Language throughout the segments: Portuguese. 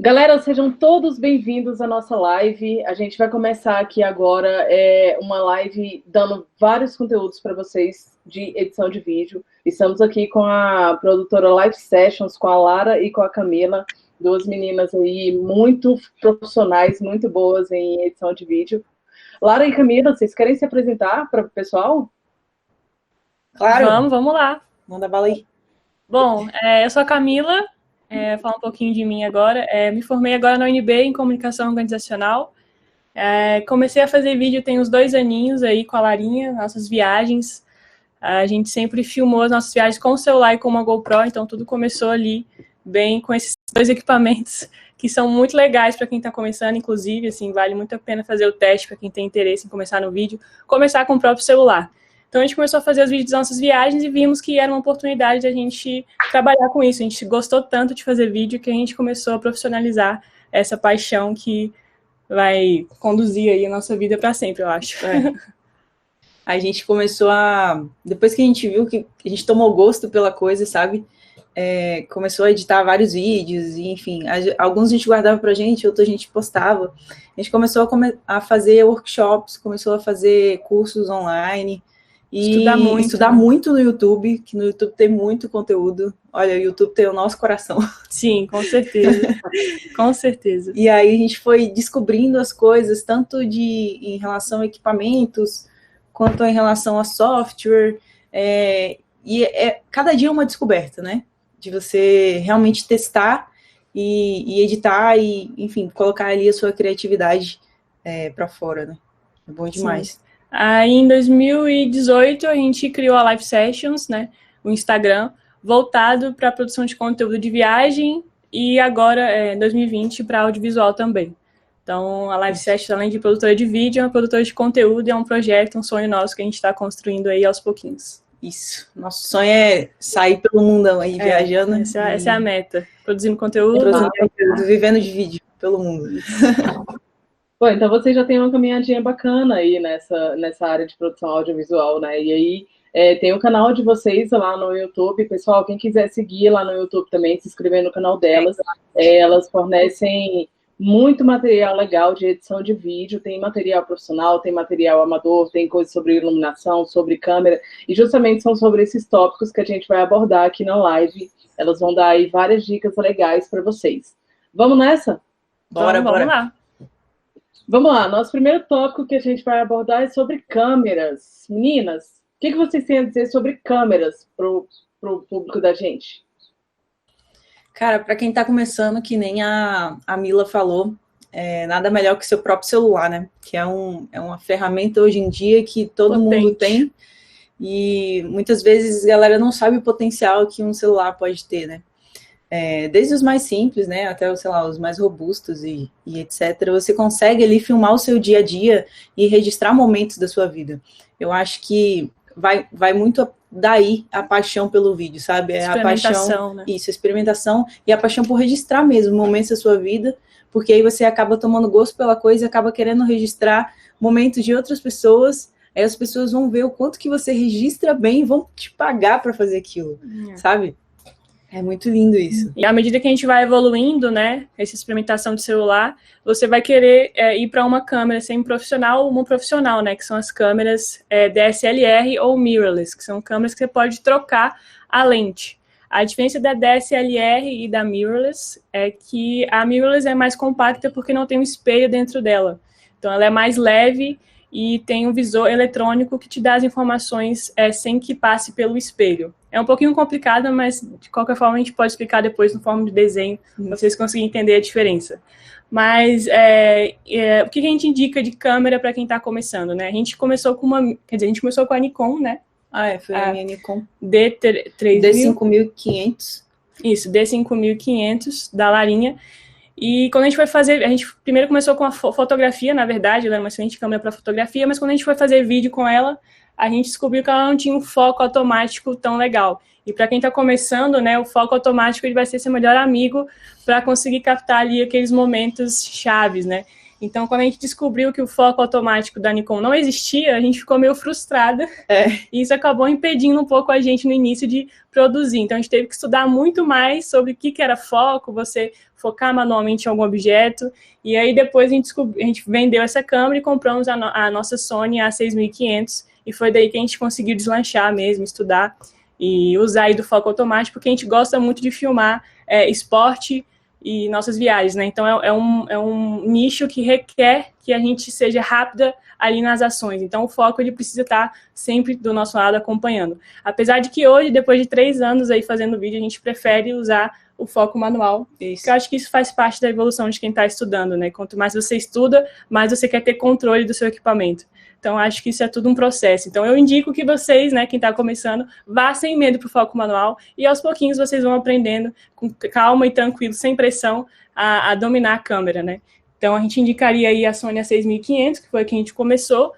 Galera, sejam todos bem-vindos à nossa live. A gente vai começar aqui agora uma live dando vários conteúdos para vocês de edição de vídeo. Estamos aqui com a produtora Live Sessions, com a Lara e com a Camila, duas meninas aí muito profissionais, muito boas em edição de vídeo. Lara e Camila, vocês querem se apresentar para o pessoal? Claro. Vamos lá. Manda bala aí. Bom, eu sou a Camila. Falar um pouquinho de mim agora. Me formei agora na UNB em Comunicação Organizacional. Comecei a fazer vídeo tem uns 2 aninhos aí com a Larinha, nossas viagens. A gente sempre filmou as nossas viagens com o celular e com uma GoPro, então tudo começou ali bem com esses 2 equipamentos que são muito legais para quem está começando, inclusive, assim, vale muito a pena fazer o teste para quem tem interesse em começar no vídeo, começar com o próprio celular. Então, a gente começou a fazer os vídeos das nossas viagens e vimos que era uma oportunidade de a gente trabalhar com isso. A gente gostou tanto de fazer vídeo que a gente começou a profissionalizar essa paixão que vai conduzir aí a nossa vida para sempre, eu acho. A gente começou depois que a gente viu que a gente tomou gosto pela coisa, sabe? Começou a editar vários vídeos, e, enfim, alguns a gente guardava pra gente, outros a gente postava. A gente começou a fazer workshops, começou a fazer cursos online. E estudar muito no YouTube, que no YouTube tem muito conteúdo. Olha, o YouTube tem o nosso coração. Sim, com certeza. Com certeza. E aí a gente foi descobrindo as coisas, tanto em relação a equipamentos, quanto em relação a software. Cada dia é uma descoberta, né? De você realmente testar e editar e, enfim, colocar ali a sua criatividade para fora, né? É bom demais. Sim. Aí, em 2018, a gente criou a Live Sessions, né, o Instagram, voltado para a produção de conteúdo de viagem e agora, em 2020, para audiovisual também. Então, a Live Sessions, além de produtora de vídeo, é uma produtora de conteúdo e é um projeto, um sonho nosso que a gente está construindo aí aos pouquinhos. Isso. Nosso sonho é sair pelo mundão aí, viajando. Essa é a meta. Produzindo conteúdo. Vivendo de vídeo pelo mundo. Bom, então vocês já têm uma caminhadinha bacana aí nessa área de produção audiovisual, né? E aí tem o canal de vocês lá no YouTube. Pessoal, quem quiser seguir lá no YouTube também, se inscrever no canal delas. Elas fornecem muito material legal de edição de vídeo. Tem material profissional, tem material amador, tem coisas sobre iluminação, sobre câmera. E justamente são sobre esses tópicos que a gente vai abordar aqui na live. Elas vão dar aí várias dicas legais para vocês. Vamos nessa? Vamos lá. Vamos lá, nosso primeiro tópico que a gente vai abordar é sobre câmeras. Meninas, o que vocês têm a dizer sobre câmeras pro público da gente? Cara, para quem está começando, que nem a Mila falou, nada melhor que seu próprio celular, né? Que é uma ferramenta hoje em dia que todo mundo tem. E muitas vezes a galera não sabe o potencial que um celular pode ter, né? Desde os mais simples, né, até, sei lá, os mais robustos e etc., você consegue ali filmar o seu dia a dia e registrar momentos da sua vida. Eu acho que vai muito daí a paixão pelo vídeo, sabe? A paixão, né? Isso, a experimentação e a paixão por registrar mesmo momentos da sua vida, porque aí você acaba tomando gosto pela coisa e acaba querendo registrar momentos de outras pessoas. Aí as pessoas vão ver o quanto que você registra bem e vão te pagar para fazer aquilo, sabe? É muito lindo isso. E à medida que a gente vai evoluindo, né, essa experimentação de celular, você vai querer ir para uma câmera semi-profissional ou uma profissional, né, que são as câmeras DSLR ou mirrorless, que são câmeras que você pode trocar a lente. A diferença da DSLR e da mirrorless é que a mirrorless é mais compacta porque não tem um espelho dentro dela. Então ela é mais leve e tem um visor eletrônico que te dá as informações sem que passe pelo espelho. É um pouquinho complicado, mas de qualquer forma a gente pode explicar depois no forma de desenho, para vocês conseguirem entender a diferença. Mas o que a gente indica de câmera para quem está começando, né? A gente começou com a Nikon, né? Foi a minha Nikon. D5500. Isso, D5500 da Larinha. E quando a gente foi fazer, a gente primeiro começou com a fotografia, na verdade, ela é uma excelente câmera para fotografia, mas quando a gente foi fazer vídeo com ela, a gente descobriu que ela não tinha um foco automático tão legal. E para quem está começando, né, o foco automático ele vai ser seu melhor amigo para conseguir captar ali aqueles momentos chaves, né? Então, quando a gente descobriu que o foco automático da Nikon não existia, a gente ficou meio frustrada. E isso acabou impedindo um pouco a gente no início de produzir. Então, a gente teve que estudar muito mais sobre o que era foco, você focar manualmente em algum objeto. E aí, depois, a gente vendeu essa câmera e compramos a nossa Sony A6500. E foi daí que a gente conseguiu deslanchar mesmo, estudar e usar aí do foco automático, porque a gente gosta muito de filmar esporte e nossas viagens, né? Então, é um nicho que requer que a gente seja rápida ali nas ações. Então, o foco, ele precisa estar sempre do nosso lado acompanhando. Apesar de que hoje, depois de 3 anos aí fazendo vídeo, a gente prefere usar o foco manual. Porque eu acho que isso faz parte da evolução de quem está estudando, né? Quanto mais você estuda, mais você quer ter controle do seu equipamento. Então, acho que isso é tudo um processo. Então, eu indico que vocês, né, quem está começando, vá sem medo para o foco manual e, aos pouquinhos, vocês vão aprendendo com calma e tranquilo, sem pressão, a dominar a câmera, né? Então, a gente indicaria aí a Sony A6500, que foi a que a gente começou,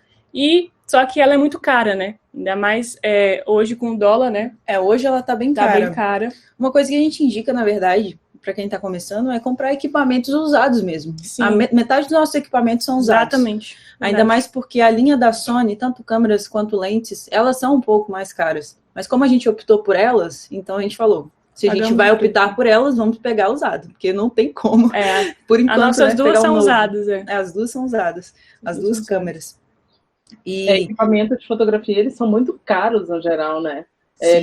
só que ela é muito cara, né? Ainda mais hoje com o dólar, né? Hoje ela tá bem cara. Tá bem cara. Uma coisa que a gente indica, na verdade, para quem está começando, é comprar equipamentos usados mesmo. Sim. Metade dos nossos equipamentos são usados. Exatamente. Ainda mais porque a linha da Sony, tanto câmeras quanto lentes, elas são um pouco mais caras. Mas como a gente optou por elas, então a gente falou, se a gente vai optar por elas, vamos pegar usado, porque não tem como. Por enquanto, as nossas duas são usadas. As duas são usadas, as duas câmeras. E equipamento de fotografia, eles são muito caros no geral, né?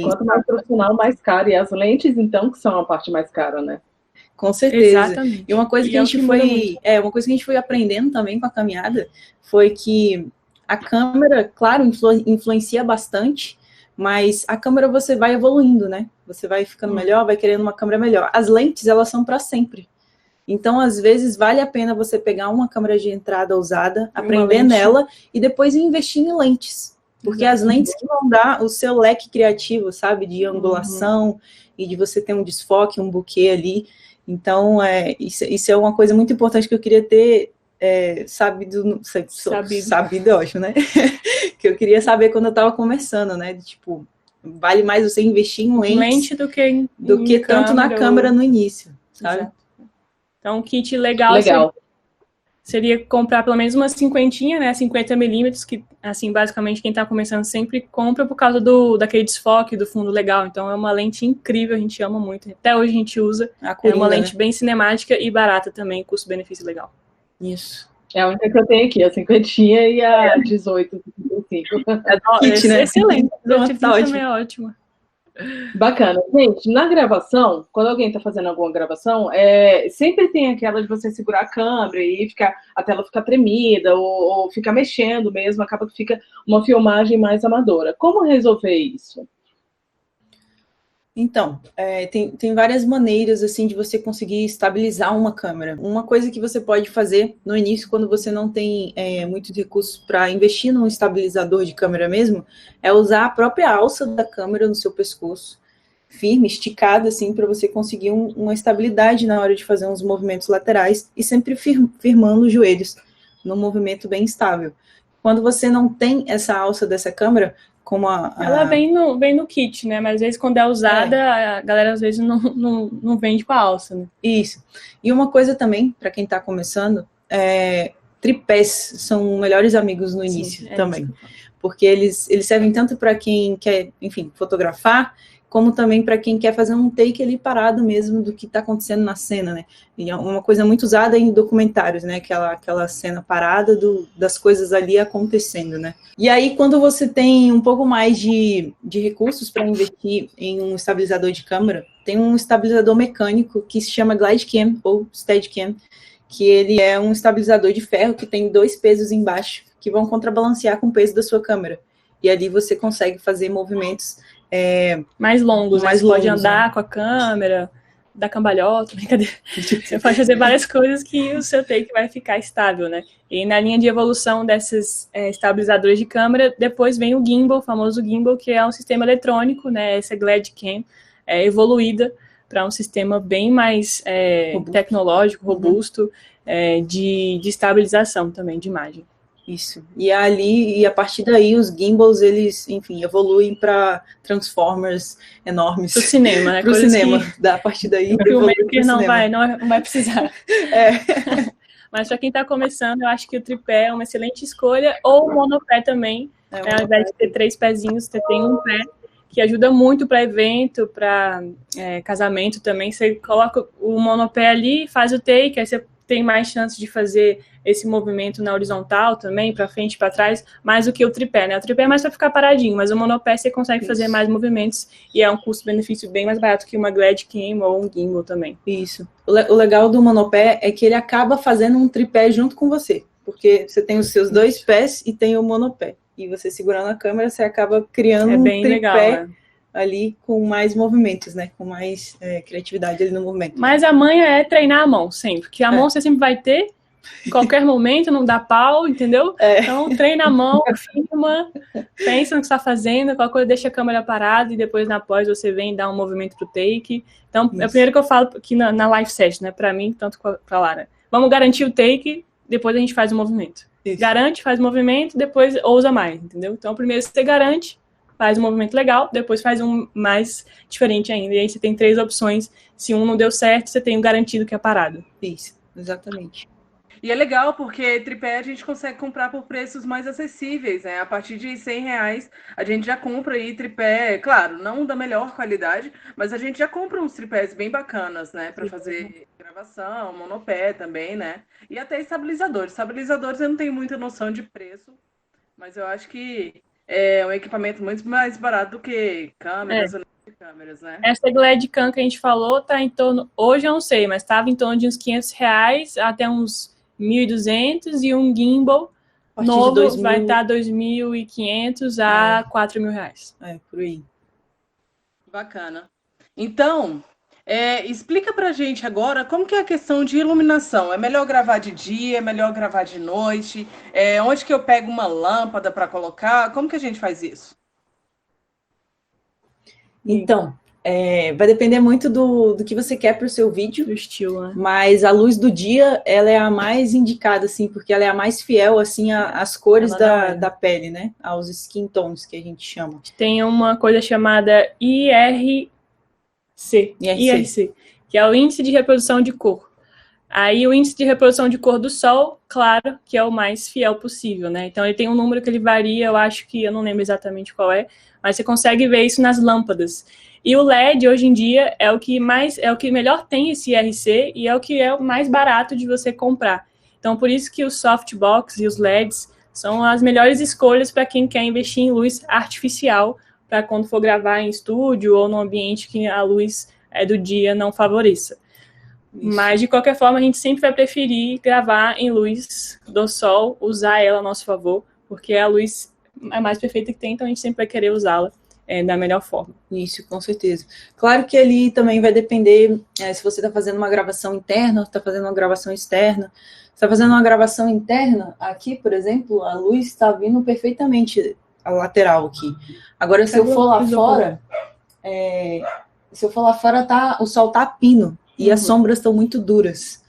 Quanto mais profissional, mais caro. E as lentes, então, que são a parte mais cara, né? Com certeza. Exatamente. E uma coisa que a gente foi aprendendo também com a caminhada foi que a câmera, claro, influencia bastante, mas a câmera você vai evoluindo, né? Você vai ficando melhor, vai querendo uma câmera melhor. As lentes, elas são para sempre. Então, às vezes, vale a pena você pegar uma câmera de entrada usada, aprender nela e depois investir em lentes. Porque as lentes que vão dar o seu leque criativo, sabe? De angulação e de você ter um desfoque, um buquê ali. Então, isso é uma coisa muito importante que eu queria ter sabido, eu acho, né? Que eu queria saber quando eu estava começando, né? Tipo, vale mais você investir em lente do que tanto na câmera no início, sabe? Exato. Então, um kit legal. Seria comprar pelo menos uma 50, né? 50mm, que, assim, basicamente, quem tá começando sempre compra por causa daquele desfoque, do fundo legal. Então, é uma lente incrível, a gente ama muito. Até hoje a gente usa. É uma lente bem cinemática e barata também, custo-benefício legal. Isso. É a única que eu tenho aqui, a 50 e a 18, 55. Kit, né? Excelente. Tá ótimo. Também é ótimo. Bacana. Gente, na gravação, quando alguém tá fazendo alguma gravação, sempre tem aquela de você segurar a câmera e a tela ficar tremida ou ficar mexendo mesmo, acaba que fica uma filmagem mais amadora. Como resolver isso? Então, tem várias maneiras, assim, de você conseguir estabilizar uma câmera. Uma coisa que você pode fazer no início, quando você não tem muitos recursos para investir num estabilizador de câmera mesmo, é usar a própria alça da câmera no seu pescoço, firme, esticada, assim, para você conseguir uma estabilidade na hora de fazer uns movimentos laterais e sempre firmando os joelhos num movimento bem estável. Quando você não tem essa alça dessa câmera, ela vem no kit, né? Mas às vezes quando é usada, a galera às vezes não vende com a alça, né? Isso. E uma coisa também, para quem está começando, tripés são melhores amigos no início também. Porque eles servem tanto para quem quer, enfim, fotografar, como também para quem quer fazer um take ali parado mesmo do que está acontecendo na cena, né? E é uma coisa muito usada em documentários, né? Aquela cena parada das coisas ali acontecendo, né? E aí, quando você tem um pouco mais de recursos para investir em um estabilizador de câmera, tem um estabilizador mecânico que se chama GlideCam ou Steadicam, que ele é um estabilizador de ferro que tem 2 pesos embaixo, que vão contrabalancear com o peso da sua câmera. E ali você consegue fazer movimentos mais longos, você pode andar com a câmera, dar cambalhota, brincadeira. Você pode fazer várias coisas que o seu take vai ficar estável, né? E na linha de evolução desses estabilizadores de câmera, depois vem o gimbal, o famoso gimbal, que é um sistema eletrônico, né? Essa GlideCam evoluída para um sistema bem mais tecnológico, robusto, de estabilização também, de imagem. Isso. E a partir daí, os gimbals, eles, enfim, evoluem para transformers enormes. Pro cinema, né? Pro cinema. A partir daí, o filmmaker não vai precisar. Mas para quem está começando, eu acho que o tripé é uma excelente escolha, ou o monopé também, ao invés de ter 3 pezinhos, você tem um pé, que ajuda muito para evento, para casamento também. Você coloca o monopé ali, faz o take, aí você tem mais chance de fazer esse movimento na horizontal também, para frente e para trás, mais do que o tripé, né? O tripé é mais para ficar paradinho, mas o monopé você consegue fazer mais movimentos e é um custo-benefício bem mais barato que uma Glad Cam ou um gimbal também. Isso. O legal do monopé é que ele acaba fazendo um tripé junto com você, porque você tem os seus 2 pés e tem o monopé. E você segurando a câmera, você acaba criando um tripé legal, ali com mais movimentos, né? Com mais criatividade ali no movimento. Mas a manha é treinar a mão sempre, porque a mão você sempre vai ter, em qualquer momento, não dá pau, entendeu? Então, treina a mão, filma, pensa no que você está fazendo, qualquer coisa deixa a câmera parada e depois na pós você vem dar um movimento pro take. Então, é o primeiro que eu falo aqui na live session, né? Para mim, tanto para Lara. Vamos garantir o take, depois a gente faz o movimento. Isso. Garante, faz o movimento, depois ousa mais, entendeu? Então, primeiro você garante, faz um movimento legal, depois faz um mais diferente ainda. E aí você tem 3 opções. Se um não deu certo, você tem um garantido que é parado. Isso, exatamente. E é legal porque tripé a gente consegue comprar por preços mais acessíveis, né? A partir de R$100 a gente já compra aí tripé, claro, não da melhor qualidade, mas a gente já compra uns tripés bem bacanas, né? Para fazer gravação, monopé também, né? E até estabilizadores. Estabilizadores eu não tenho muita noção de preço, mas eu acho que é um equipamento muito mais barato do que câmeras, câmeras, né? Essa Glad Cam que a gente falou tá em torno, hoje eu não sei, mas estava em torno de uns R$500 até uns 1.200 e um gimbal novo vai estar 2.500 a R$4.000. Por aí. Bacana. Então, explica pra gente agora como que é a questão de iluminação. É melhor gravar de dia, é melhor gravar de noite? Onde que eu pego uma lâmpada para colocar? Como que a gente faz isso? Então, vai depender muito do que você quer para o seu vídeo. Do estilo, né? Mas a luz do dia, ela é a mais indicada, assim, porque ela é a mais fiel, assim, às cores da pele, né? Aos skin tones, que a gente chama. Tem uma coisa chamada IRC, que é o índice de reprodução de cor. Aí o índice de reprodução de cor do sol, claro, que é o mais fiel possível, né? Então ele tem um número que ele varia, eu acho que, eu não lembro exatamente qual mas você consegue ver isso nas lâmpadas. E o LED, hoje em dia, é o que melhor tem esse IRC e é o que é o mais barato de você comprar. Então, por isso que os softbox e os LEDs são as melhores escolhas para quem quer investir em luz artificial, para quando for gravar em estúdio ou num ambiente que a luz do dia não favoreça. Isso. Mas, de qualquer forma, a gente sempre vai preferir gravar em luz do sol, usar ela a nosso favor, porque a luz é mais perfeita que tem, então a gente sempre vai querer usá-la da melhor forma. Isso, com certeza. Claro que ali também vai depender se você está fazendo uma gravação interna, está fazendo uma gravação externa. Se está fazendo uma gravação interna, aqui, por exemplo, a luz está vindo perfeitamente a lateral aqui. Agora, se eu for lá fora, o sol tá a pino e as sombras estão muito duras.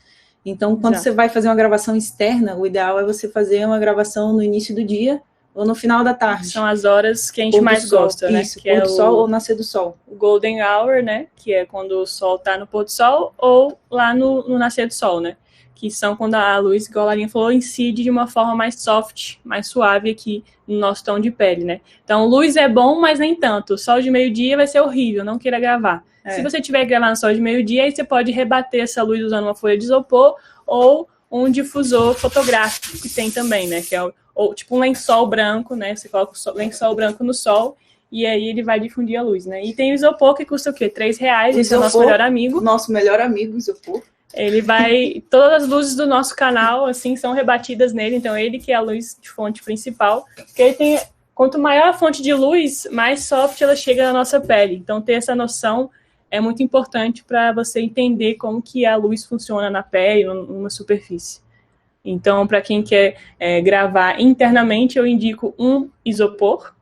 Então, quando você vai fazer uma gravação externa, o ideal é você fazer uma gravação no início do dia ou no final da tarde. São as horas que a gente mais gosta, né? Isso, pôr do sol ou nascer do sol. O golden hour, né? Que é quando o sol tá no pôr do sol ou lá no nascer do sol, né? Que são quando a luz, igual a Larinha falou, incide de uma forma mais soft, mais suave aqui no nosso tom de pele, né? Então, luz é bom, mas nem tanto. O sol de meio-dia vai ser horrível, não queira gravar. Se você tiver que gravar no sol de meio-dia, aí você pode rebater essa luz usando uma folha de isopor ou um difusor fotográfico que tem também, né? Que é ou tipo um lençol branco, né? Você coloca o lençol branco no sol e aí ele vai difundir a luz, né? E tem o isopor que custa o quê? R$3, esse é o nosso melhor amigo. Nosso melhor amigo, isopor. Ele vai... Todas as luzes do nosso canal, assim, são rebatidas nele. Então, ele que é a luz de fonte principal. Porque ele tem... Quanto maior a fonte de luz, mais soft ela chega na nossa pele. Então, ter essa noção é muito importante para você entender como que a luz funciona na pele, numa superfície. Então, para quem quer gravar internamente, eu indico um isopor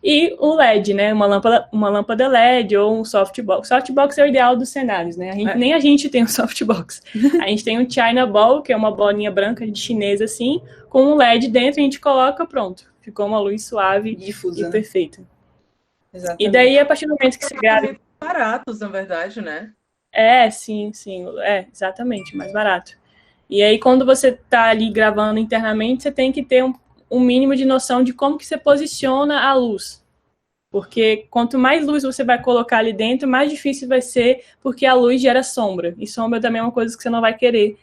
e um LED, né? Uma lâmpada LED ou um softbox. Softbox é o ideal dos cenários, né? Nem a gente tem um softbox. A gente tem um China Ball, que é uma bolinha branca de chinesa assim, com um LED dentro, a gente coloca, pronto. Ficou uma luz suave, difusa, e perfeita. Exatamente. E daí, a partir do momento que você grava... Baratos, na verdade, né? Sim. Exatamente, mais barato. E aí, quando você está ali gravando internamente, você tem que ter um mínimo de noção de como que você posiciona a luz. Porque quanto mais luz você vai colocar ali dentro, mais difícil vai ser, porque a luz gera sombra. E sombra também é uma coisa que você não vai querer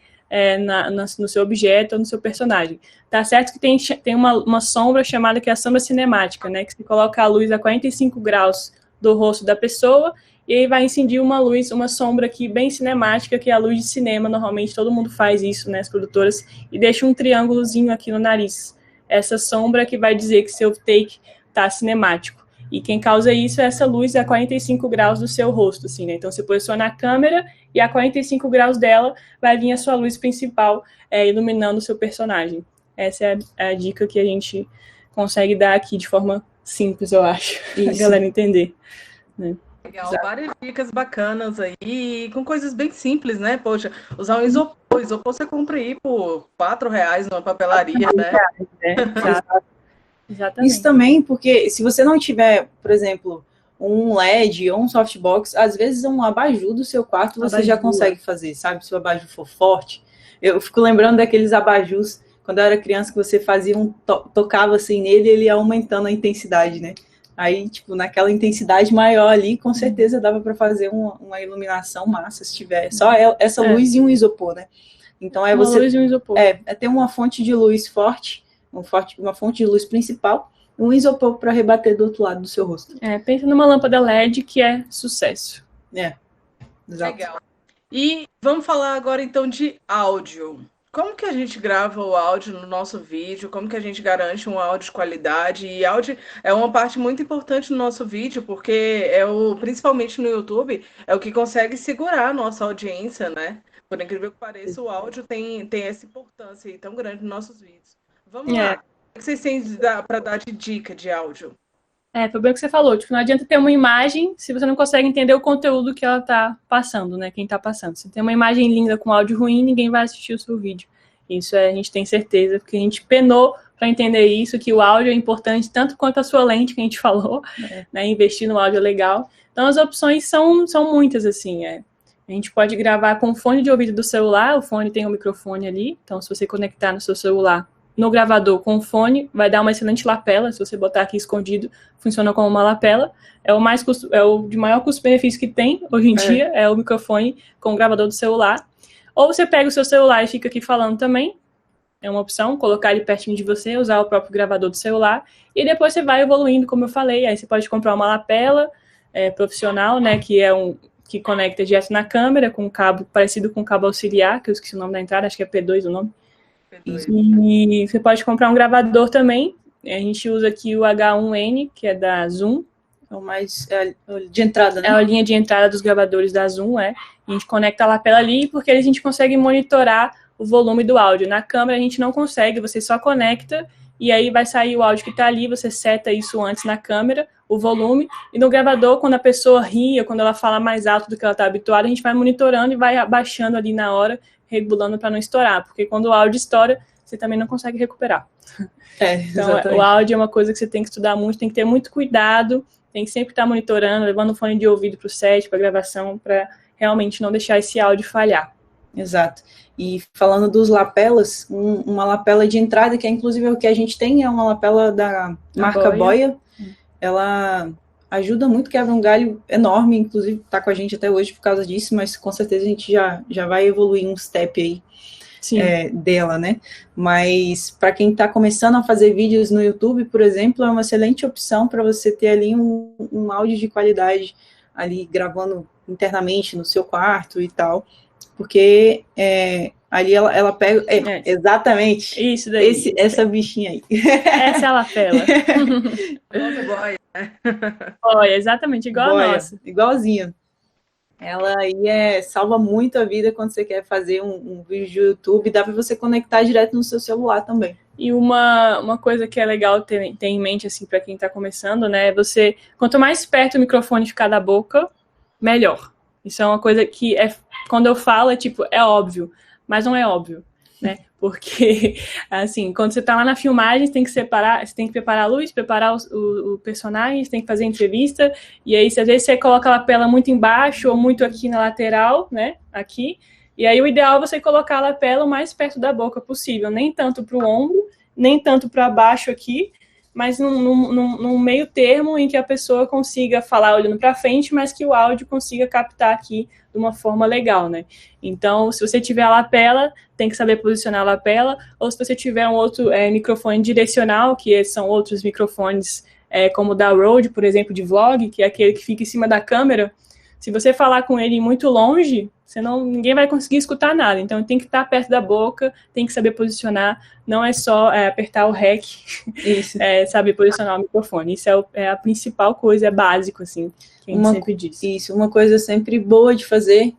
no seu objeto ou no seu personagem. Tá certo que tem uma sombra chamada que é a sombra cinemática, né? Que você coloca a luz a 45 graus do rosto da pessoa e aí vai incidir uma sombra aqui bem cinemática, que é a luz de cinema. Normalmente todo mundo faz isso, né? As produtoras, e deixa um triângulozinho aqui no nariz. Essa sombra que vai dizer que seu take tá cinemático. E quem causa isso é essa luz a 45 graus do seu rosto, assim, né? Então, você posiciona a câmera e a 45 graus dela vai vir a sua luz principal iluminando o seu personagem. Essa é a dica que a gente consegue dar aqui de forma simples, eu acho, para a galera entender. Né? Legal, várias dicas bacanas aí, com coisas bem simples, né? Poxa, usar um isopor. Isopor você compra aí por R$4 numa papelaria, né? Exatamente. Isso também, porque se você não tiver, por exemplo, um LED ou um softbox, às vezes um abajur do seu quarto você já consegue fazer, sabe? Se o abajur for forte. Eu fico lembrando daqueles abajus, quando eu era criança, que você fazia tocava assim nele, ele ia aumentando a intensidade, né? Aí, tipo, naquela intensidade maior ali, com certeza dava para fazer uma iluminação massa, se tiver só essa luz e um isopor, né? Então uma luz e um isopor. É ter uma fonte de luz forte, uma fonte de luz principal, um isopor para rebater do outro lado do seu rosto. Pensa numa lâmpada LED que é sucesso. Exato. Legal. E vamos falar agora então de áudio. Como que a gente grava o áudio no nosso vídeo? Como que a gente garante um áudio de qualidade? E áudio é uma parte muito importante no nosso vídeo, porque principalmente no YouTube, é o que consegue segurar a nossa audiência, né? Por incrível que pareça, o áudio tem essa importância aí tão grande nos nossos vídeos. Vamos lá. O que vocês têm para dar de dica de áudio? Foi bem o que você falou. Tipo, não adianta ter uma imagem se você não consegue entender o conteúdo que ela tá passando, né? Quem tá passando. Se tem uma imagem linda com áudio ruim, ninguém vai assistir o seu vídeo. Isso a gente tem certeza, porque a gente penou para entender isso, que o áudio é importante tanto quanto a sua lente, que a gente falou, né? Investir no áudio é legal. Então, as opções são muitas, assim. A gente pode gravar com o fone de ouvido do celular, o fone tem um microfone ali, então se você conectar no seu celular no gravador com o fone, vai dar uma excelente lapela. Se você botar aqui escondido, funciona como uma lapela. É o de maior custo-benefício que tem hoje em dia, é o microfone com o gravador do celular. Ou você pega o seu celular e fica aqui falando também, é uma opção, colocar ele pertinho de você, usar o próprio gravador do celular, e depois você vai evoluindo, como eu falei. Aí você pode comprar uma lapela profissional, né, que conecta direto na câmera, com um cabo parecido com um cabo auxiliar, que eu esqueci o nome da entrada, acho que é P2 o nome. E você pode comprar um gravador também. A gente usa aqui o H1N, que é da Zoom. É o mais de entrada, né? É a linha de entrada dos gravadores da Zoom, A gente conecta a lapela ali, porque a gente consegue monitorar o volume do áudio. Na câmera a gente não consegue, você só conecta e aí vai sair o áudio que está ali, você seta isso antes na câmera, o volume, e no gravador, quando a pessoa ria, quando ela fala mais alto do que ela está habituada, a gente vai monitorando e vai abaixando ali na hora, regulando para não estourar, porque quando o áudio estoura, você também não consegue recuperar. Então, o áudio é uma coisa que você tem que estudar muito, tem que ter muito cuidado, tem que sempre estar monitorando, levando o fone de ouvido para o set, para a gravação, para realmente não deixar esse áudio falhar. Exato. E falando dos lapelas, uma lapela de entrada, que é inclusive o que a gente tem, é uma lapela da marca Boya. Ela ajuda muito, quebra um galho enorme, inclusive está com a gente até hoje por causa disso, mas com certeza a gente já vai evoluir um step aí dela, né? Mas para quem está começando a fazer vídeos no YouTube, por exemplo, é uma excelente opção para você ter ali um áudio de qualidade ali gravando internamente no seu quarto e tal, porque ali ela pega exatamente isso daí, essa bichinha aí. Essa é a lapela. Boia, né? Boia, exatamente, igual a nossa. Igualzinha. Ela aí salva muito a vida quando você quer fazer um vídeo de YouTube, dá para você conectar direto no seu celular também. E uma coisa que é legal ter em mente, assim, para quem está começando, né, quanto mais perto o microfone ficar da boca, melhor. Isso é uma coisa que, quando eu falo, é óbvio, mas não é óbvio, né, porque, assim, quando você está lá na filmagem, você tem que preparar a luz, preparar o personagem, você tem que fazer a entrevista, e aí, às vezes, você coloca a lapela muito embaixo ou muito aqui na lateral, né, aqui, E aí o ideal é você colocar a lapela o mais perto da boca possível, nem tanto para o ombro, nem tanto para baixo aqui, mas num meio termo em que a pessoa consiga falar olhando para frente, mas que o áudio consiga captar aqui de uma forma legal, né? Então, se você tiver a lapela, tem que saber posicionar a lapela, ou se você tiver um outro microfone direcional, que são outros microfones, como o da Rode, por exemplo, de vlog, que é aquele que fica em cima da câmera, se você falar com ele muito longe, ninguém vai conseguir escutar nada. Então, tem que estar perto da boca, tem que saber posicionar. Não é só apertar o REC, saber posicionar o microfone. Isso é a principal coisa, é básico, assim, que a gente sempre diz. Isso, uma coisa sempre boa de fazer,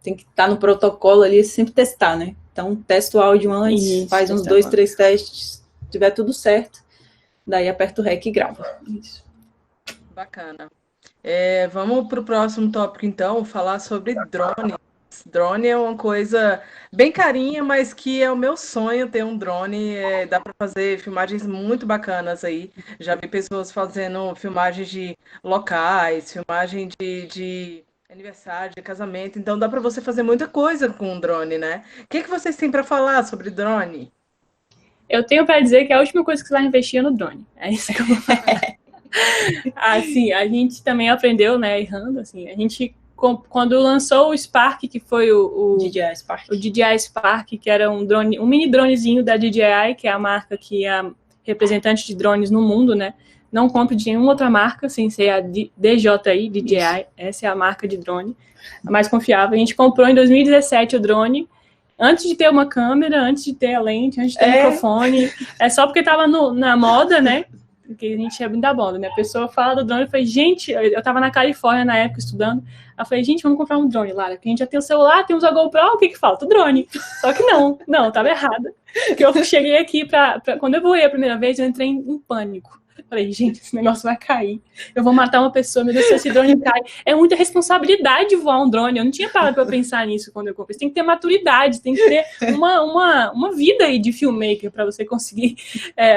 tem que estar no protocolo ali, sempre testar, né? Então, testa o áudio antes, faz uns 2, 3 testes, se tiver tudo certo, daí aperta o REC e grava. Isso. Bacana. Vamos para o próximo tópico, então, falar sobre drone. Drone é uma coisa bem carinha, mas que é o meu sonho ter um drone. Dá para fazer filmagens muito bacanas aí. Já vi pessoas fazendo filmagens de locais, filmagem de aniversário, de casamento. Então dá para você fazer muita coisa com um drone, né? O que vocês têm para falar sobre drone? Eu tenho para dizer que a última coisa que você vai investir é no drone. É isso que eu vou falar. Assim, a gente também aprendeu, né, errando, assim, a gente, quando lançou o Spark, que foi o DJI Spark, que era um mini dronezinho da DJI, que é a marca que é a representante de drones no mundo, né, não compre de nenhuma outra marca, sem ser a DJI, DJI, essa é a marca de drone, a mais confiável. A gente comprou em 2017 o drone, antes de ter uma câmera, antes de ter a lente, antes de ter microfone, só porque tava na moda, né, porque a gente é bem da bola, né? A pessoa fala do drone, eu falei, gente, eu tava na Califórnia na época estudando, eu falei, gente, vamos comprar um drone, Lara, porque a gente já tem o celular, temos a GoPro, o que falta? O drone. Só que não, tava errada. Porque eu cheguei aqui quando eu voei a primeira vez, eu entrei em pânico. Falei, gente, esse negócio vai cair. Eu vou matar uma pessoa, meu Deus, se esse drone cai. É muita responsabilidade voar um drone. Eu não tinha parado para pensar nisso quando eu comprei. Você tem que ter maturidade, tem que ter uma vida aí de filmmaker para você conseguir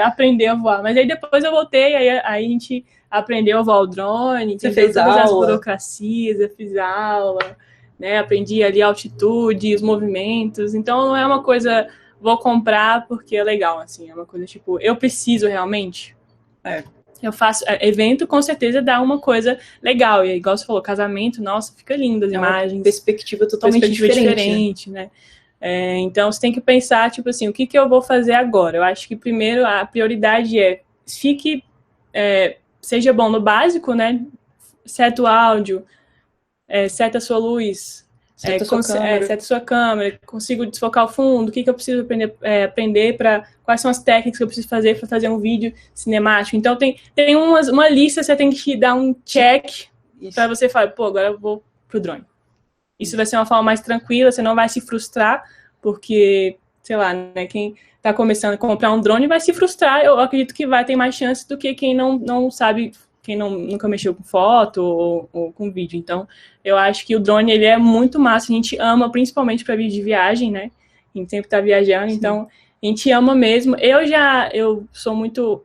aprender a voar. Mas aí depois eu voltei, aí a gente aprendeu a voar o drone. Você fez todas aula. As burocracias, eu fiz aula, né? Aprendi ali a altitude, os movimentos. Então não é uma coisa, vou comprar porque é legal, assim. É uma coisa tipo, eu preciso realmente. Eu faço evento, com certeza dá uma coisa legal. E igual você falou, casamento, nossa, fica lindo as imagens. Uma perspectiva totalmente diferente, né? Então você tem que pensar, tipo assim, o que eu vou fazer agora? Eu acho que primeiro a prioridade seja bom no básico, né? Seta o áudio, seta a sua luz, seta a sua câmera, consigo desfocar o fundo, o que eu preciso aprender quais são as técnicas que eu preciso fazer para fazer um vídeo cinemático. Então tem uma lista, você tem que dar um check para você falar, pô, agora eu vou pro drone. Isso vai ser uma forma mais tranquila, você não vai se frustrar, porque, sei lá, né, quem está começando a comprar um drone vai se frustrar, eu acredito que vai ter mais chance do que quem não sabe, quem nunca mexeu com foto ou com vídeo. Então, eu acho que o drone, ele é muito massa, a gente ama, principalmente para vídeo de viagem, né? A gente sempre tá viajando, então a gente ama mesmo. Eu sou muito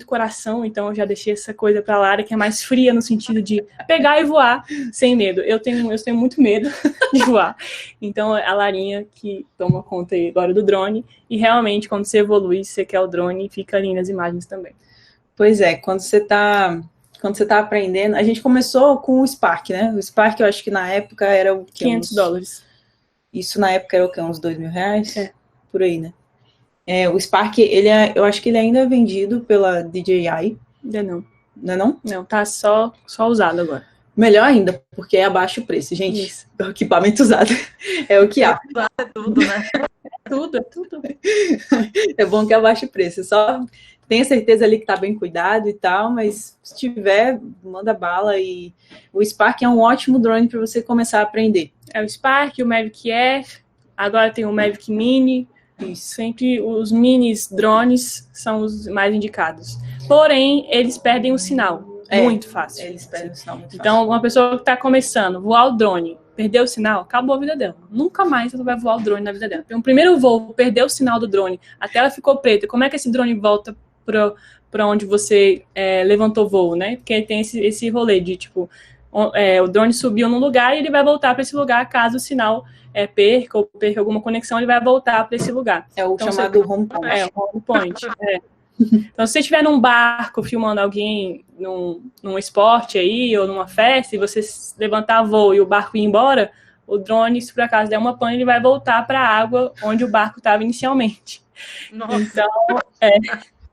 coração, então eu já deixei essa coisa pra Lara, que é mais fria no sentido de pegar e voar sem medo. Eu tenho muito medo de voar. Então, a Larinha que toma conta aí agora do drone, e realmente, quando você evolui, você quer o drone, fica ali nas imagens também. Pois é, quando você tá aprendendo, a gente começou com o Spark, né? O Spark, eu acho que na época era o quê? $500. Isso na época era o quê? Uns R$2.000? Por aí, né? O Spark, eu acho que ele ainda é vendido pela DJI. Ainda não. Não é não? Não, tá só usado agora. Melhor ainda, porque é abaixo o preço, gente. Isso. O equipamento usado é o que há. É tudo, né? É tudo. É bom que abaixe o preço. Só tenha certeza ali que tá bem cuidado e tal, mas se tiver, manda bala. E o Spark é um ótimo drone para você começar a aprender. O Spark, o Mavic Air, agora tem o Mavic Mini. Isso. Sempre os minis drones são os mais indicados. Porém, eles perdem o sinal. Muito fácil. Eles perdem o sinal muito fácil. Então, uma pessoa que está começando a voar o drone, perdeu o sinal, acabou a vida dela. Nunca mais ela vai voar o drone na vida dela. Tem um primeiro voo, perdeu o sinal do drone, a tela ficou preta. Como é que esse drone volta para onde você levantou voo, né? Porque tem esse rolê de, tipo, o drone subiu num lugar e ele vai voltar para esse lugar caso o sinal perca ou perca alguma conexão, ele vai voltar para esse lugar. É o chamado home point. É, o home point. Então, se você estiver num barco filmando alguém num esporte aí, ou numa festa, e você levantar voo e o barco ir embora, o drone, se por acaso der uma pane, ele vai voltar para a água onde o barco estava inicialmente. Nossa. Então,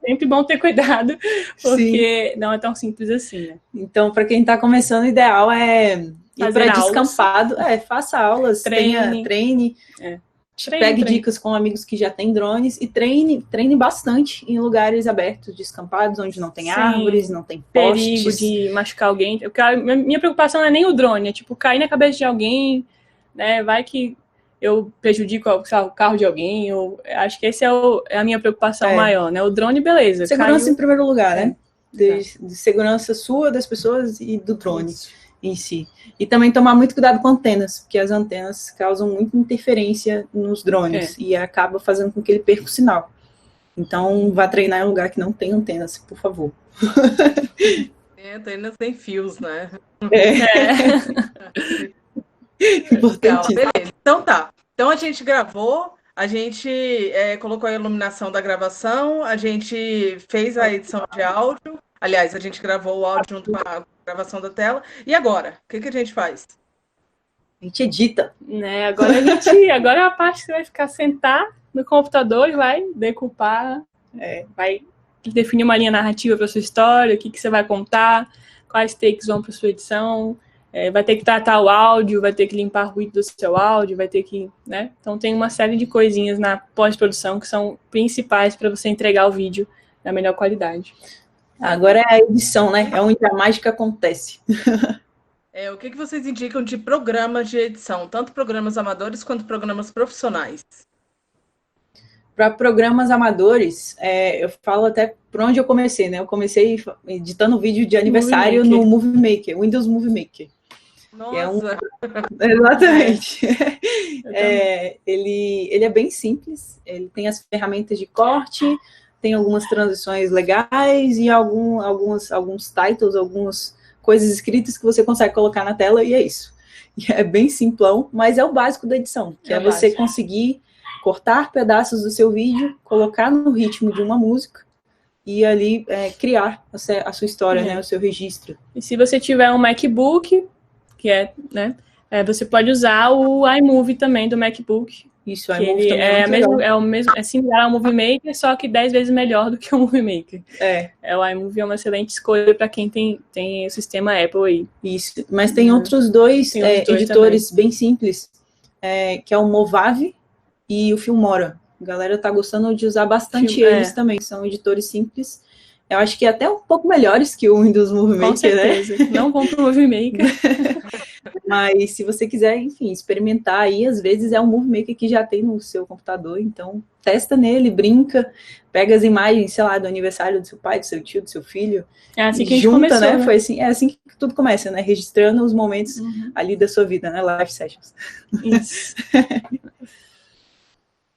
sempre bom ter cuidado, porque não é tão simples assim, né? Então, para quem está começando, o ideal é ir para descampado. Faça aulas, treine. Pegue dicas com amigos que já têm drones e treine bastante em lugares abertos, descampados, onde não tem árvores, não tem postes. Perigo de machucar alguém. Minha preocupação não é nem o drone, é tipo cair na cabeça de alguém, né? Vai que eu prejudico o carro de alguém. Acho que esse é a minha preocupação maior, né? O drone, beleza. Segurança em primeiro lugar, né? De segurança sua, das pessoas e do drone. Isso. Em si. E também tomar muito cuidado com antenas, porque as antenas causam muita interferência nos drones e acaba fazendo com que ele perca o sinal. Então, vá treinar em um lugar que não tem antenas, por favor. Antenas sem fios, né? Importante. Beleza, então tá. Então a gente gravou, a gente colocou a iluminação da gravação, a gente fez a edição de áudio. Aliás, a gente gravou o áudio junto com a gravação da tela. E agora? O que a gente faz? A gente edita. Né? Agora é a parte que você vai ficar sentar no computador e vai decupar, vai definir uma linha narrativa para sua história, o que você vai contar, quais takes vão para sua edição, vai ter que tratar o áudio, vai ter que limpar o ruído do seu áudio, vai ter que, né? Então tem uma série de coisinhas na pós-produção que são principais para você entregar o vídeo na melhor qualidade. Agora é a edição, né? É onde a mágica acontece. O que vocês indicam de programas de edição? Tanto programas amadores quanto programas profissionais? Para programas amadores, eu falo até por onde eu comecei, né? Eu comecei editando vídeo de aniversário no Movie Maker, Windows Movie Maker. Nossa! Exatamente. Ele é bem simples, ele tem as ferramentas de corte, tem algumas transições legais e alguns titles, algumas coisas escritas que você consegue colocar na tela e é isso. E é bem simplão, mas é o básico da edição, que é você conseguir cortar pedaços do seu vídeo, colocar no ritmo de uma música e ali criar a sua história, né, o seu registro. E se você tiver um MacBook, que né, você pode usar o iMovie também do MacBook. Isso, o iMovie também é similar ao Movie Maker, só que 10 vezes melhor do que o Movie Maker. O iMovie é uma excelente escolha para quem tem o sistema Apple aí. Isso, mas tem outros dois editores também bem simples, que é o Movave e o Filmora. A galera tá gostando de usar bastante eles também, são editores simples. Eu acho que até um pouco melhores que o Windows Movie Maker, com certeza, né? Não vão pro Movie Maker. Mas se você quiser, enfim, experimentar aí, às vezes é um Movie Maker que já tem no seu computador, então testa nele, brinca, pega as imagens, sei lá, do aniversário do seu pai, do seu tio, do seu filho. É assim que a gente começou, né? Foi assim, assim que tudo começa, né? Registrando os momentos ali da sua vida, né? Live sessions. Isso.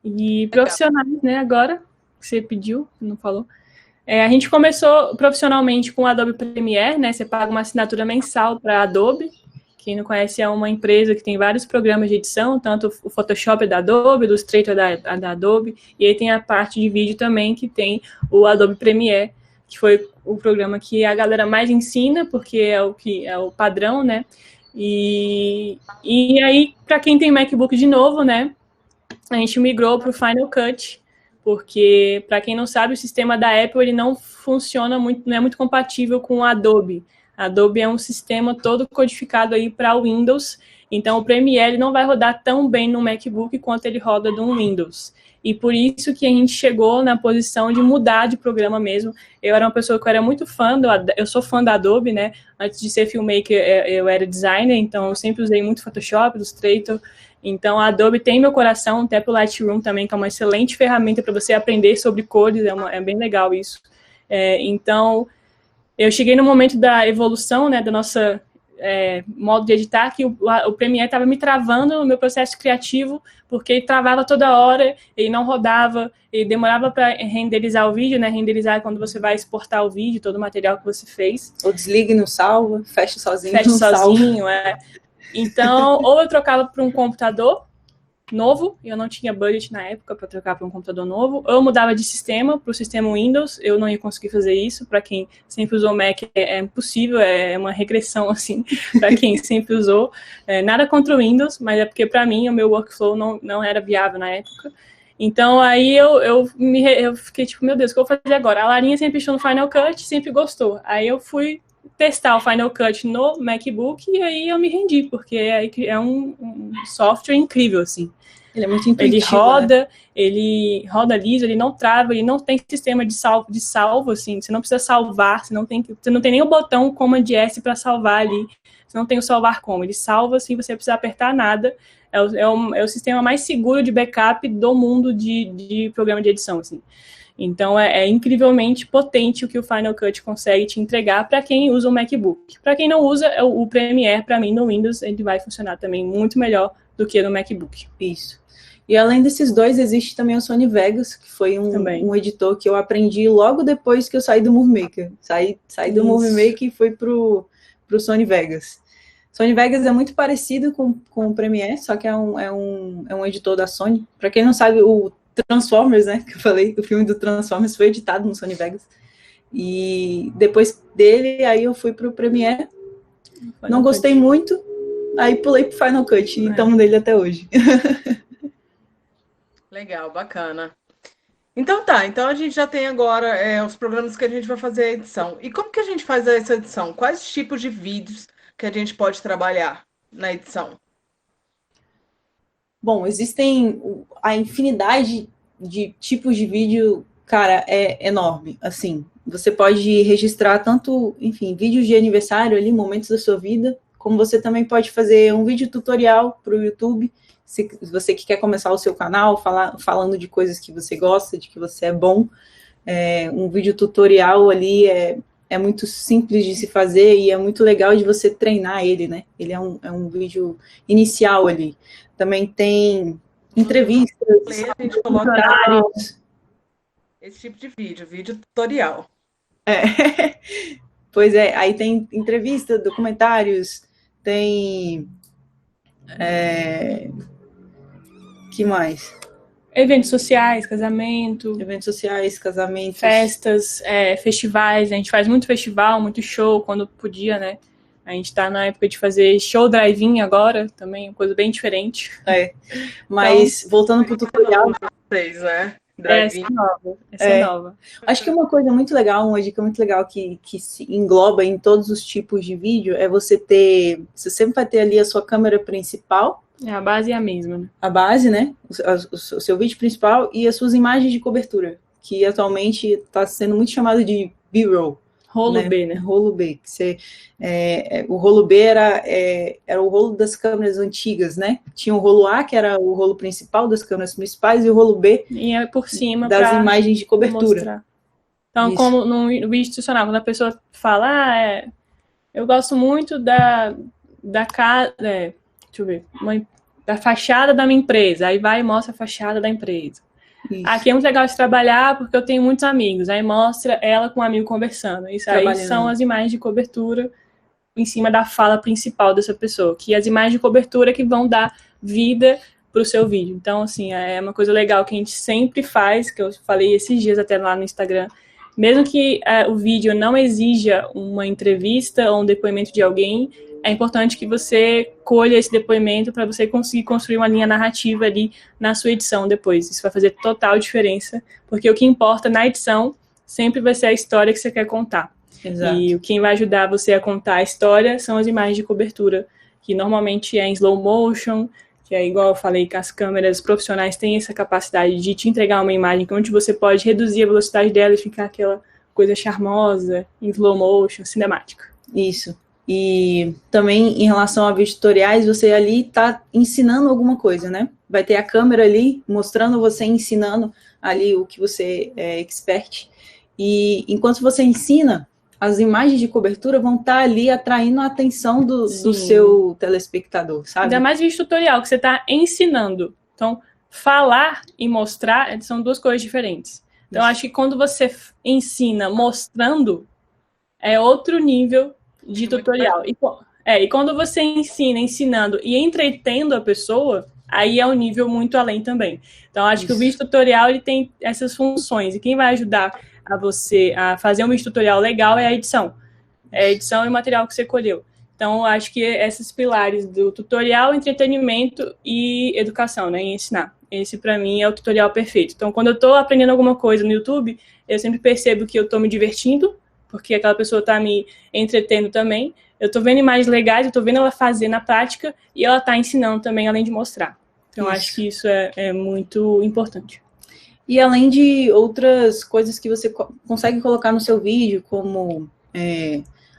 E profissionais, né, agora, que você pediu, não falou. A gente começou profissionalmente com o Adobe Premiere, né? Você paga uma assinatura mensal para a Adobe. Quem não conhece, é uma empresa que tem vários programas de edição, tanto o Photoshop é da Adobe, o Illustrator é da Adobe, e aí tem a parte de vídeo também, que tem o Adobe Premiere, que foi o programa que a galera mais ensina, porque é o padrão, né? E aí, para quem tem MacBook de novo, né? A gente migrou para o Final Cut, porque, para quem não sabe, o sistema da Apple ele não funciona muito, não é muito compatível com o Adobe. A Adobe é um sistema todo codificado aí para o Windows, então o Premiere não vai rodar tão bem no MacBook quanto ele roda no Windows. E por isso que a gente chegou na posição de mudar de programa mesmo. Eu era uma pessoa que eu era muito fã, eu sou fã da Adobe, né? Antes de ser filmmaker, eu era designer, então eu sempre usei muito Photoshop, Illustrator. Então a Adobe tem meu coração, até pro Lightroom também, que é uma excelente ferramenta para você aprender sobre cores, é bem legal isso. Então, eu cheguei no momento da evolução, né, da nossa modo de editar que o Premiere estava me travando no meu processo criativo, porque ele travava toda hora, ele não rodava, ele demorava para renderizar o vídeo, né? Renderizar quando você vai exportar o vídeo, todo o material que você fez. Ou desliga e não salva, fecha sozinho. Fecha sozinho, Então, ou eu trocava para um computador novo, eu não tinha budget na época para trocar para um computador novo, ou eu mudava de sistema para o sistema Windows, eu não ia conseguir fazer isso, para quem sempre usou Mac é impossível, é uma regressão, assim, para quem sempre usou, nada contra o Windows, mas é porque para mim o meu workflow não era viável na época. Então aí eu fiquei tipo, meu Deus, o que eu vou fazer agora? A Larinha sempre achou no Final Cut, sempre gostou, aí eu fui testar o Final Cut no MacBook e aí eu me rendi, porque é um software incrível, assim. Ele é muito intuitivo, ele roda liso, ele não trava, ele não tem sistema de salvo, assim, você não precisa salvar, você não tem nem o botão Command S para salvar ali, você não tem o salvar como, ele salva sem você precisar apertar nada, é o sistema mais seguro de backup do mundo de programa de edição, assim. Então, é incrivelmente potente o que o Final Cut consegue te entregar para quem usa o MacBook. Para quem não usa, o Premiere, para mim, no Windows, ele vai funcionar também muito melhor do que no MacBook. Isso. E além desses dois, existe também o Sony Vegas, que foi um editor que eu aprendi logo depois que eu saí do Movie Maker. Saí do Movie Maker e fui pro Sony Vegas. Sony Vegas é muito parecido com o Premiere, só que é um editor da Sony. Para quem não sabe, o Transformers, né, que eu falei, o filme do Transformers foi editado no Sony Vegas, e depois dele, aí eu fui pro Premiere, não gostei muito, aí pulei pro Final Cut, e estamos nele até hoje. Legal, bacana. Então tá, então a gente já tem agora os programas que a gente vai fazer a edição. E como que a gente faz essa edição? Quais tipos de vídeos que a gente pode trabalhar na edição? Bom, existem a infinidade de tipos de vídeo, cara, é enorme, assim. Você pode registrar tanto, enfim, vídeos de aniversário ali, momentos da sua vida, como você também pode fazer um vídeo tutorial para o YouTube, se você que quer começar o seu canal, falando de coisas que você gosta, de que você é bom. Um vídeo tutorial ali é muito simples de se fazer e é muito legal de você treinar ele, né? Ele é um vídeo inicial ali. Também tem entrevistas, a gente coloca esse tipo de vídeo tutorial. Pois é, aí tem entrevista, documentários, tem... que mais? Eventos sociais, casamentos, festas, festivais. A gente faz muito festival, muito show, quando podia, né? A gente está na época de fazer show drive-in agora, também, coisa bem diferente. Mas, então, voltando para o tutorial... Vocês, né? Essa é nova. Acho que uma coisa muito legal, uma dica muito legal que se engloba em todos os tipos de vídeo é você sempre vai ter ali a sua câmera principal. A base é a mesma, né? A base, né? O seu vídeo principal e as suas imagens de cobertura, que atualmente está sendo muito chamado de B-roll. Rolo B, né? Rolo B. O rolo B era o rolo das câmeras antigas, né? Tinha o rolo A, que era o rolo principal das câmeras principais, e o rolo B e por cima das imagens de cobertura. Mostrar. Então, isso. Como no vídeo institucional, quando a pessoa fala, eu gosto muito da casa, deixa eu ver, da fachada da minha empresa, aí vai e mostra a fachada da empresa. Isso. Aqui é muito legal de trabalhar porque eu tenho muitos amigos. Aí mostra ela com um amigo conversando. Isso aí são as imagens de cobertura em cima da fala principal dessa pessoa. Que as imagens de cobertura que vão dar vida para o seu vídeo. Então, assim, é uma coisa legal que a gente sempre faz, que eu falei esses dias até lá no Instagram. Mesmo que o vídeo não exija uma entrevista ou um depoimento de alguém, é importante que você colha esse depoimento para você conseguir construir uma linha narrativa ali na sua edição depois. Isso vai fazer total diferença, porque o que importa na edição sempre vai ser a história que você quer contar. Exato. E quem vai ajudar você a contar a história são as imagens de cobertura, que normalmente é em slow motion, que é igual eu falei, que as câmeras profissionais têm essa capacidade de te entregar uma imagem onde você pode reduzir a velocidade dela e ficar aquela coisa charmosa, em slow motion, cinemática. Isso. E também em relação a vídeos tutoriais, você ali está ensinando alguma coisa, né? Vai ter a câmera ali mostrando você ensinando ali o que você é expert. E enquanto você ensina, as imagens de cobertura vão estar ali atraindo a atenção do seu telespectador, sabe? Ainda mais vídeo tutorial, que você está ensinando. Então, falar e mostrar são duas coisas diferentes. Então, acho que quando você ensina mostrando, é outro nível de tutorial. E quando você ensina ensinando e entretendo a pessoa, aí é um nível muito além também. Então, acho que o vídeo tutorial ele tem essas funções. E quem vai ajudar a você a fazer um vídeo tutorial legal é a edição. É a edição e o material que você colheu. Então, acho que esses pilares do tutorial, entretenimento e educação, né? E ensinar. Esse, para mim, é o tutorial perfeito. Então, quando eu estou aprendendo alguma coisa no YouTube, eu sempre percebo que eu estou me divertindo, porque aquela pessoa está me entretendo também. Eu estou vendo imagens legais, eu estou vendo ela fazer na prática e ela está ensinando também, além de mostrar. Então, acho que isso é muito importante. E além de outras coisas que você consegue colocar no seu vídeo, como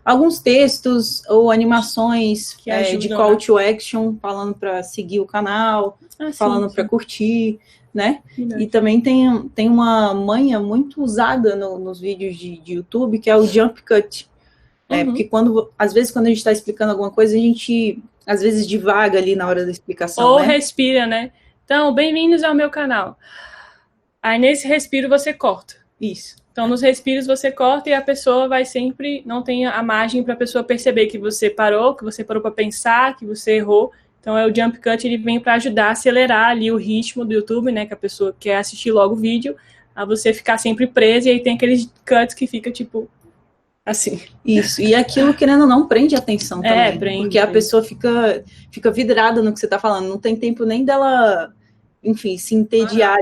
alguns textos ou animações que ajudam, de call to action, falando para seguir o canal, falando para curtir, né? E também tem uma manha muito usada nos vídeos de YouTube, que é o jump cut. Porque às vezes quando a gente está explicando alguma coisa, a gente às vezes divaga ali na hora da explicação. Ou respira, né? Então, bem-vindos ao meu canal. Aí nesse respiro você corta. Isso. Então, nos respiros você corta e a pessoa vai sempre, não tem a margem para a pessoa perceber que você parou para pensar, que você errou. Então, o jump cut, ele vem para ajudar a acelerar ali o ritmo do YouTube, né, que a pessoa quer assistir logo o vídeo, a você ficar sempre preso, e aí tem aqueles cuts que fica, tipo, assim. Isso, e aquilo, querendo ou não, prende a atenção também, porque a pessoa fica vidrada no que você está falando, não tem tempo nem dela, enfim, se entediar.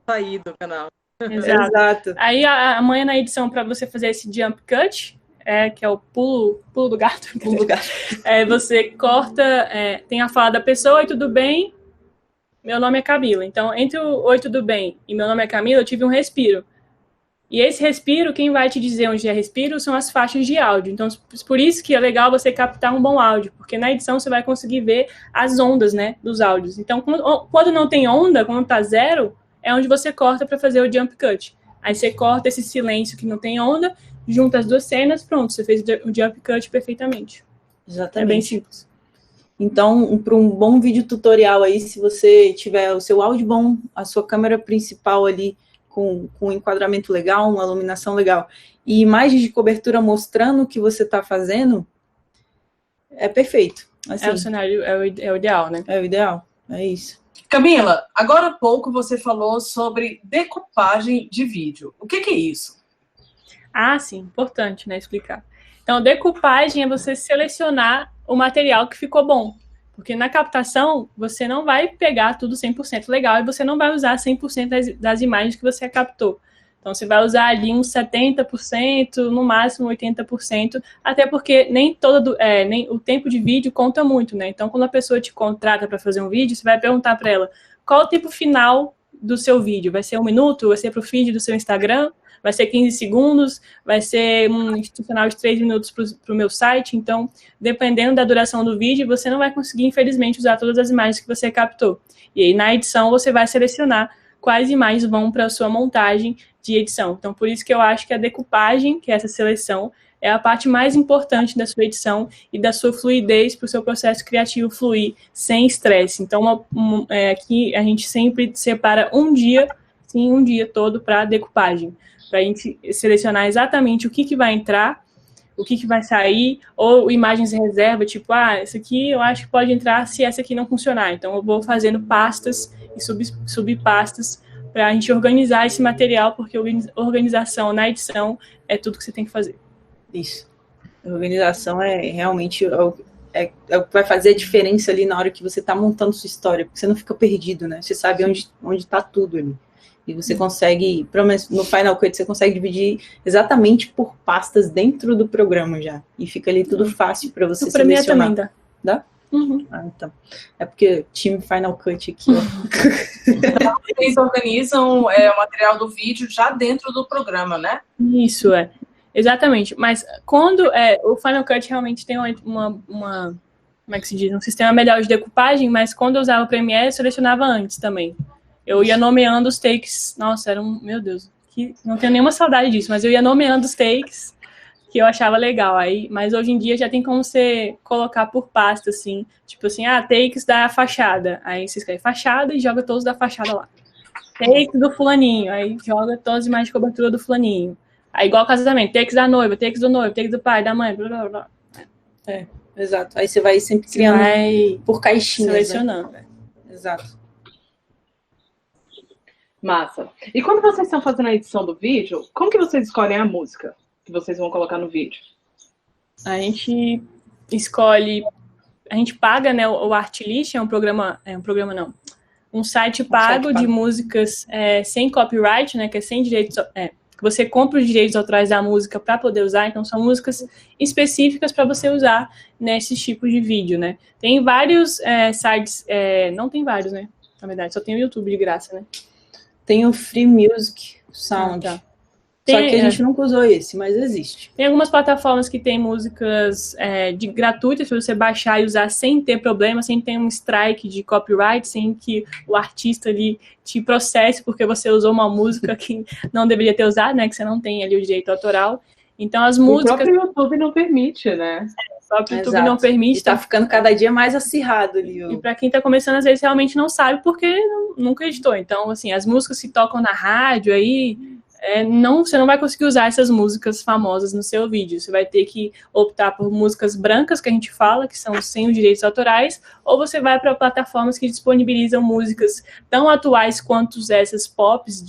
Sair do canal. Exato. Aí a manha na edição para você fazer esse jump cut, que é o pulo do gato. Pulo do gato. Você corta, tem a fala da pessoa, oi, tudo bem? Meu nome é Camila. Então, entre o oi, tudo bem e meu nome é Camila, eu tive um respiro. E esse respiro, quem vai te dizer onde é respiro são as faixas de áudio. Então, por isso que é legal você captar um bom áudio, porque na edição você vai conseguir ver as ondas, né, dos áudios. Então, quando não tem onda, quando tá zero, é onde você corta para fazer o jump cut. Aí você corta esse silêncio que não tem onda, junta as duas cenas, pronto, você fez o jump cut perfeitamente. Exatamente. É bem simples. Então, para um bom vídeo tutorial aí, se você tiver o seu áudio bom, a sua câmera principal ali com um enquadramento legal, uma iluminação legal, e imagens de cobertura mostrando o que você está fazendo, é perfeito. Assim, o cenário, é o ideal, né? É o ideal, é isso. Camila, agora há pouco você falou sobre decupagem de vídeo. O que é isso? Sim, importante, né, explicar. Então, decupagem é você selecionar o material que ficou bom. Porque na captação, você não vai pegar tudo 100% legal e você não vai usar 100% das imagens que você captou. Então, você vai usar ali uns 70%, no máximo 80%, até porque nem o tempo de vídeo conta muito, né? Então, quando a pessoa te contrata para fazer um vídeo, você vai perguntar para ela qual é o tempo final do seu vídeo. Vai ser 1 minuto? Vai ser para o feed do seu Instagram? Vai ser 15 segundos? Vai ser um institucional de 3 minutos para o meu site? Então, dependendo da duração do vídeo, você não vai conseguir, infelizmente, usar todas as imagens que você captou. E aí, na edição, você vai selecionar quais imagens vão para a sua montagem de edição. Então, por isso que eu acho que a decupagem, que é essa seleção, é a parte mais importante da sua edição e da sua fluidez para o seu processo criativo fluir sem estresse. Então, aqui a gente sempre separa um dia todo para decupagem, para a gente selecionar exatamente o que vai entrar, o que vai sair, ou imagens reserva, tipo, essa aqui eu acho que pode entrar se essa aqui não funcionar. Então, eu vou fazendo pastas e subpastas para a gente organizar esse material, porque organização na edição é tudo que você tem que fazer. Isso. A organização é realmente o que vai fazer a diferença ali na hora que você está montando sua história, porque você não fica perdido, né? Você sabe onde está tudo ali. E você consegue, pelo menos no Final Cut, você consegue dividir exatamente por pastas dentro do programa já. E fica ali tudo fácil para você selecionar. Também dá? Uhum. Então. É porque time Final Cut aqui, ó. Vocês organizam o material do vídeo já dentro do programa, né? Isso, exatamente. Mas quando o Final Cut realmente tem uma como é que se diz? Um sistema melhor de decupagem, mas quando eu usava o Premiere, eu selecionava antes também. Eu ia nomeando os takes. Nossa, meu Deus, não tenho nenhuma saudade disso, mas eu ia nomeando os takes, que eu achava legal. Aí, mas hoje em dia já tem como você colocar por pasta, assim, tipo assim, takes da fachada. Aí você escreve fachada e joga todos da fachada lá. Takes do fulaninho, aí joga todas as imagens de cobertura do fulaninho. Aí igual casamento, takes da noiva, takes do noivo, takes do pai, da mãe, blá, blá, blá. Exato. Aí você vai sempre criando por caixinhas, selecionando. Né? Exato. Massa. E quando vocês estão fazendo a edição do vídeo, como que vocês escolhem a música que vocês vão colocar no vídeo? A gente escolhe, a gente paga, né, o Artlist, um site pago de músicas sem copyright, né, que é sem direitos, que você compra os direitos autorais da música para poder usar, então são músicas específicas para você usar nesses tipos de vídeo, né. Tem vários sites, não tem vários, né, na verdade, só tem o YouTube de graça, né. Tem o Free Music Sound. Tá. Só que a gente nunca usou esse, mas existe. Tem algumas plataformas que tem músicas gratuitas para você baixar e usar sem ter problema, sem ter um strike de copyright, sem que o artista ali te processe porque você usou uma música que não deveria ter usado, né? Que você não tem ali o direito autoral. Então as músicas... O próprio YouTube não permite, né? O próprio YouTube não permite. Está ficando cada dia mais acirrado ali. E para quem está começando, às vezes realmente não sabe porque nunca editou. Então, assim, as músicas que tocam na rádio aí... você não vai conseguir usar essas músicas famosas no seu vídeo. Você vai ter que optar por músicas brancas, que a gente fala, que são sem os direitos autorais, ou você vai para plataformas que disponibilizam músicas tão atuais quanto essas pops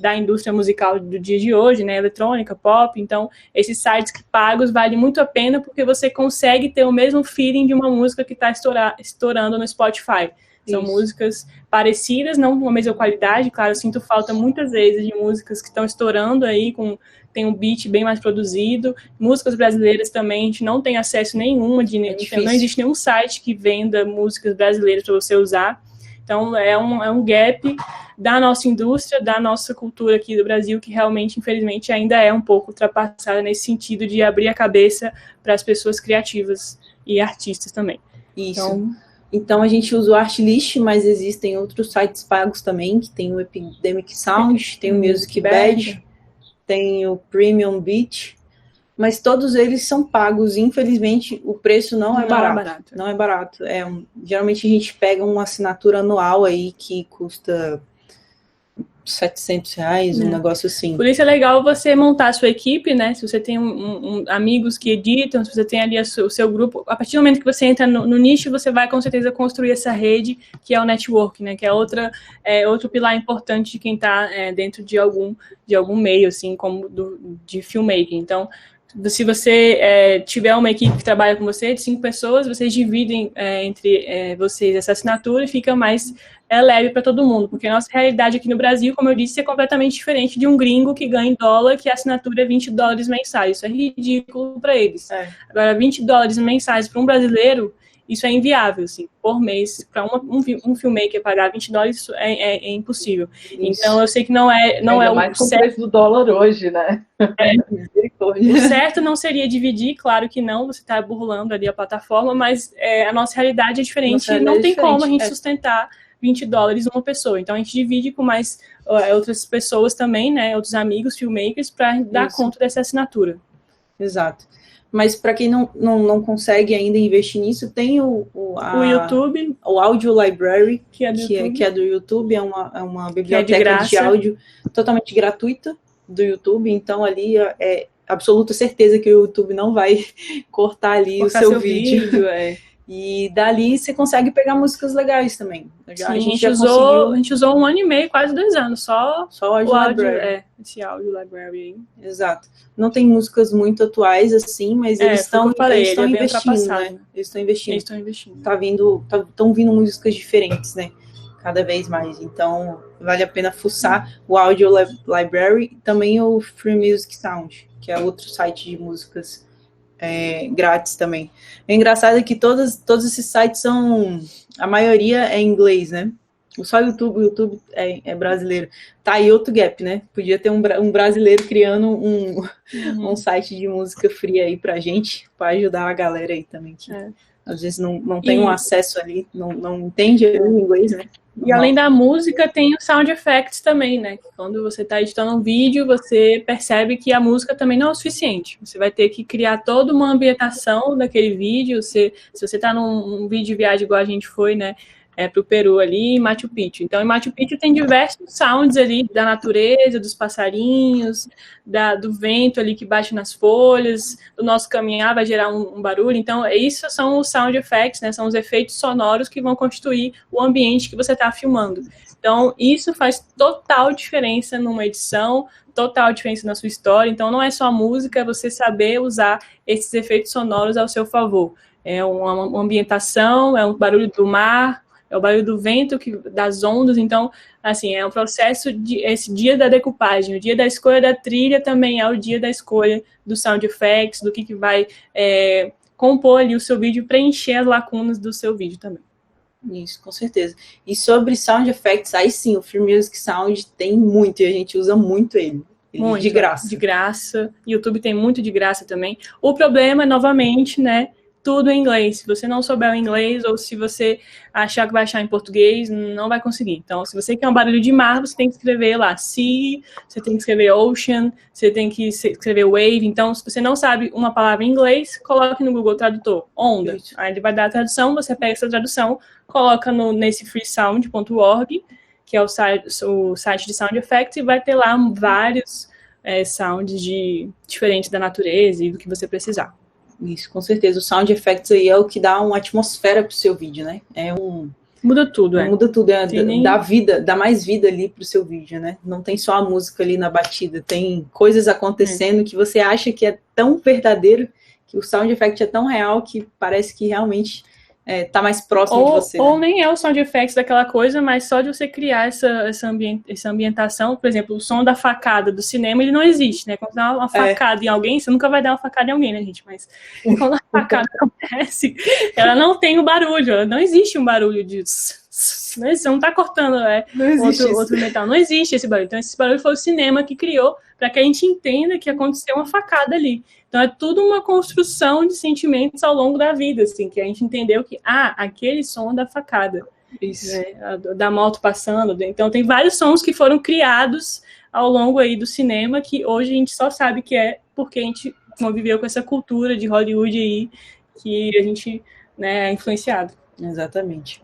da indústria musical do dia de hoje, né? Eletrônica, pop. Então, esses sites pagos valem muito a pena porque você consegue ter o mesmo feeling de uma música que está estourando no Spotify. São músicas parecidas, não com a mesma qualidade. Claro, eu sinto falta muitas vezes de músicas que estão estourando aí, tem um beat bem mais produzido. Músicas brasileiras também, a gente não tem acesso nenhuma, não existe nenhum site que venda músicas brasileiras para você usar. Então, é um gap da nossa indústria, da nossa cultura aqui do Brasil, que realmente, infelizmente, ainda é um pouco ultrapassada nesse sentido de abrir a cabeça para as pessoas criativas e artistas também. Isso. Então, a gente usa o Artlist, mas existem outros sites pagos também, que tem o Epidemic Sound, tem o Music Bed, tem o Premium Beat, mas todos eles são pagos. Infelizmente, o preço não é barato. Não é barato. Geralmente, a gente pega uma assinatura anual aí que custa R$700, um negócio assim. Por isso é legal você montar a sua equipe, né? Se você tem amigos que editam, se você tem ali o seu grupo, a partir do momento que você entra no nicho, você vai com certeza construir essa rede, que é o network, né? Que é outro pilar importante de quem está dentro de algum meio, assim, como de filmmaking. Então, se você tiver uma equipe que trabalha com você, de 5 pessoas, vocês dividem entre vocês essa assinatura e fica mais leve para todo mundo, porque a nossa realidade aqui no Brasil, como eu disse, é completamente diferente de um gringo que ganha em dólar, que a assinatura é $20 mensais. Isso é ridículo para eles. Agora, $20 mensais para um brasileiro, isso é inviável, assim, por mês. Para um filmmaker pagar $20, isso é impossível. Isso. Então, eu sei que não é mais com o preço do dólar hoje, né? O certo não seria dividir, claro que não, você está burlando ali a plataforma, mas a nossa realidade é diferente, não tem como a gente sustentar $20 uma pessoa. Então, a gente divide com mais outras pessoas também, né, outros amigos, filmmakers, para dar conta dessa assinatura. Exato. Mas para quem não consegue ainda investir nisso, tem o YouTube, o Audio Library, que é do YouTube, é uma biblioteca de áudio totalmente gratuita do YouTube, então ali é absoluta certeza que o YouTube não vai cortar ali o seu vídeo. E dali você consegue pegar músicas legais também. Sim, a gente usou 1 ano e meio, quase 2 anos, só o Audio Library. Esse Audio Library aí. Exato. Não tem músicas muito atuais assim, mas eles estão investindo, né? Eles estão investindo. Estão vindo músicas diferentes, né? Cada vez mais. Então, vale a pena fuçar o Audio Library e também o Free Music Sound, que é outro site de músicas grátis também. O engraçado é que todos esses sites a maioria é em inglês, né? Só o YouTube é brasileiro. Tá aí outro gap, né? Podia ter um brasileiro criando um site de música free aí pra gente, pra ajudar a galera aí também, que às vezes não tem um acesso ali, não entende o inglês, né? E além da música, tem os sound effects também, né? Quando você está editando um vídeo, você percebe que a música também não é o suficiente. Você vai ter que criar toda uma ambientação daquele vídeo. Se você está num vídeo de viagem igual a gente foi, né? Para o Peru ali, em Machu Picchu. Então, em Machu Picchu tem diversos sounds ali da natureza, dos passarinhos, do vento ali que bate nas folhas, do nosso caminhar vai gerar um barulho. Então, isso são os sound effects, né? São os efeitos sonoros que vão constituir o ambiente que você está filmando. Então, isso faz total diferença numa edição, total diferença na sua história. Então, não é só a música, é você saber usar esses efeitos sonoros ao seu favor. É uma ambientação, é um barulho do mar, é o barulho do vento, das ondas. Então, assim, é um processo esse dia da decupagem. O dia da escolha da trilha também é o dia da escolha do sound effects, do que vai compor ali o seu vídeo, preencher as lacunas do seu vídeo também. Isso, com certeza. E sobre sound effects, aí sim, o Free Music Sound tem muito, e a gente usa muito ele. Muito, de graça. De graça. YouTube tem muito de graça também. O problema, novamente, né? Tudo em inglês. Se você não souber o inglês, ou se você achar que vai achar em português, não vai conseguir. Então, se você quer um barulho de mar, você tem que escrever lá sea, você tem que escrever ocean, você tem que escrever wave. Então, se você não sabe uma palavra em inglês, coloque no Google Tradutor, onda. Isso. Aí ele vai dar a tradução, você pega essa tradução, coloca nesse freesound.org, que é o site de sound effects, e vai ter lá vários sounds diferentes da natureza e do que você precisar. Isso, com certeza. O sound effects aí é o que dá uma atmosfera pro seu vídeo, né? Muda tudo, Muda tudo, dá vida, dá mais vida ali pro seu vídeo, né? Não tem só a música ali na batida, tem coisas acontecendo que você acha que é tão verdadeiro, que o sound effect é tão real que parece que realmente tá mais próximo de você. Ou nem é o sound effects daquela coisa, mas só de você criar essa ambientação, por exemplo, o som da facada do cinema, ele não existe, né? Quando você dá uma facada em alguém, você nunca vai dar uma facada em alguém, né, gente? Mas quando a facada acontece, ela não tem o barulho, não existe um barulho disso. Você não tá cortando outro metal, não existe esse barulho. Então, esse barulho foi o cinema que criou para que a gente entenda que aconteceu uma facada ali. Então, é tudo uma construção de sentimentos ao longo da vida, assim, que a gente entendeu que, aquele som da facada. Isso. Né, da moto passando. Então, tem vários sons que foram criados ao longo aí do cinema, que hoje a gente só sabe que é porque a gente conviveu com essa cultura de Hollywood aí, que a gente, né, é influenciado. Exatamente.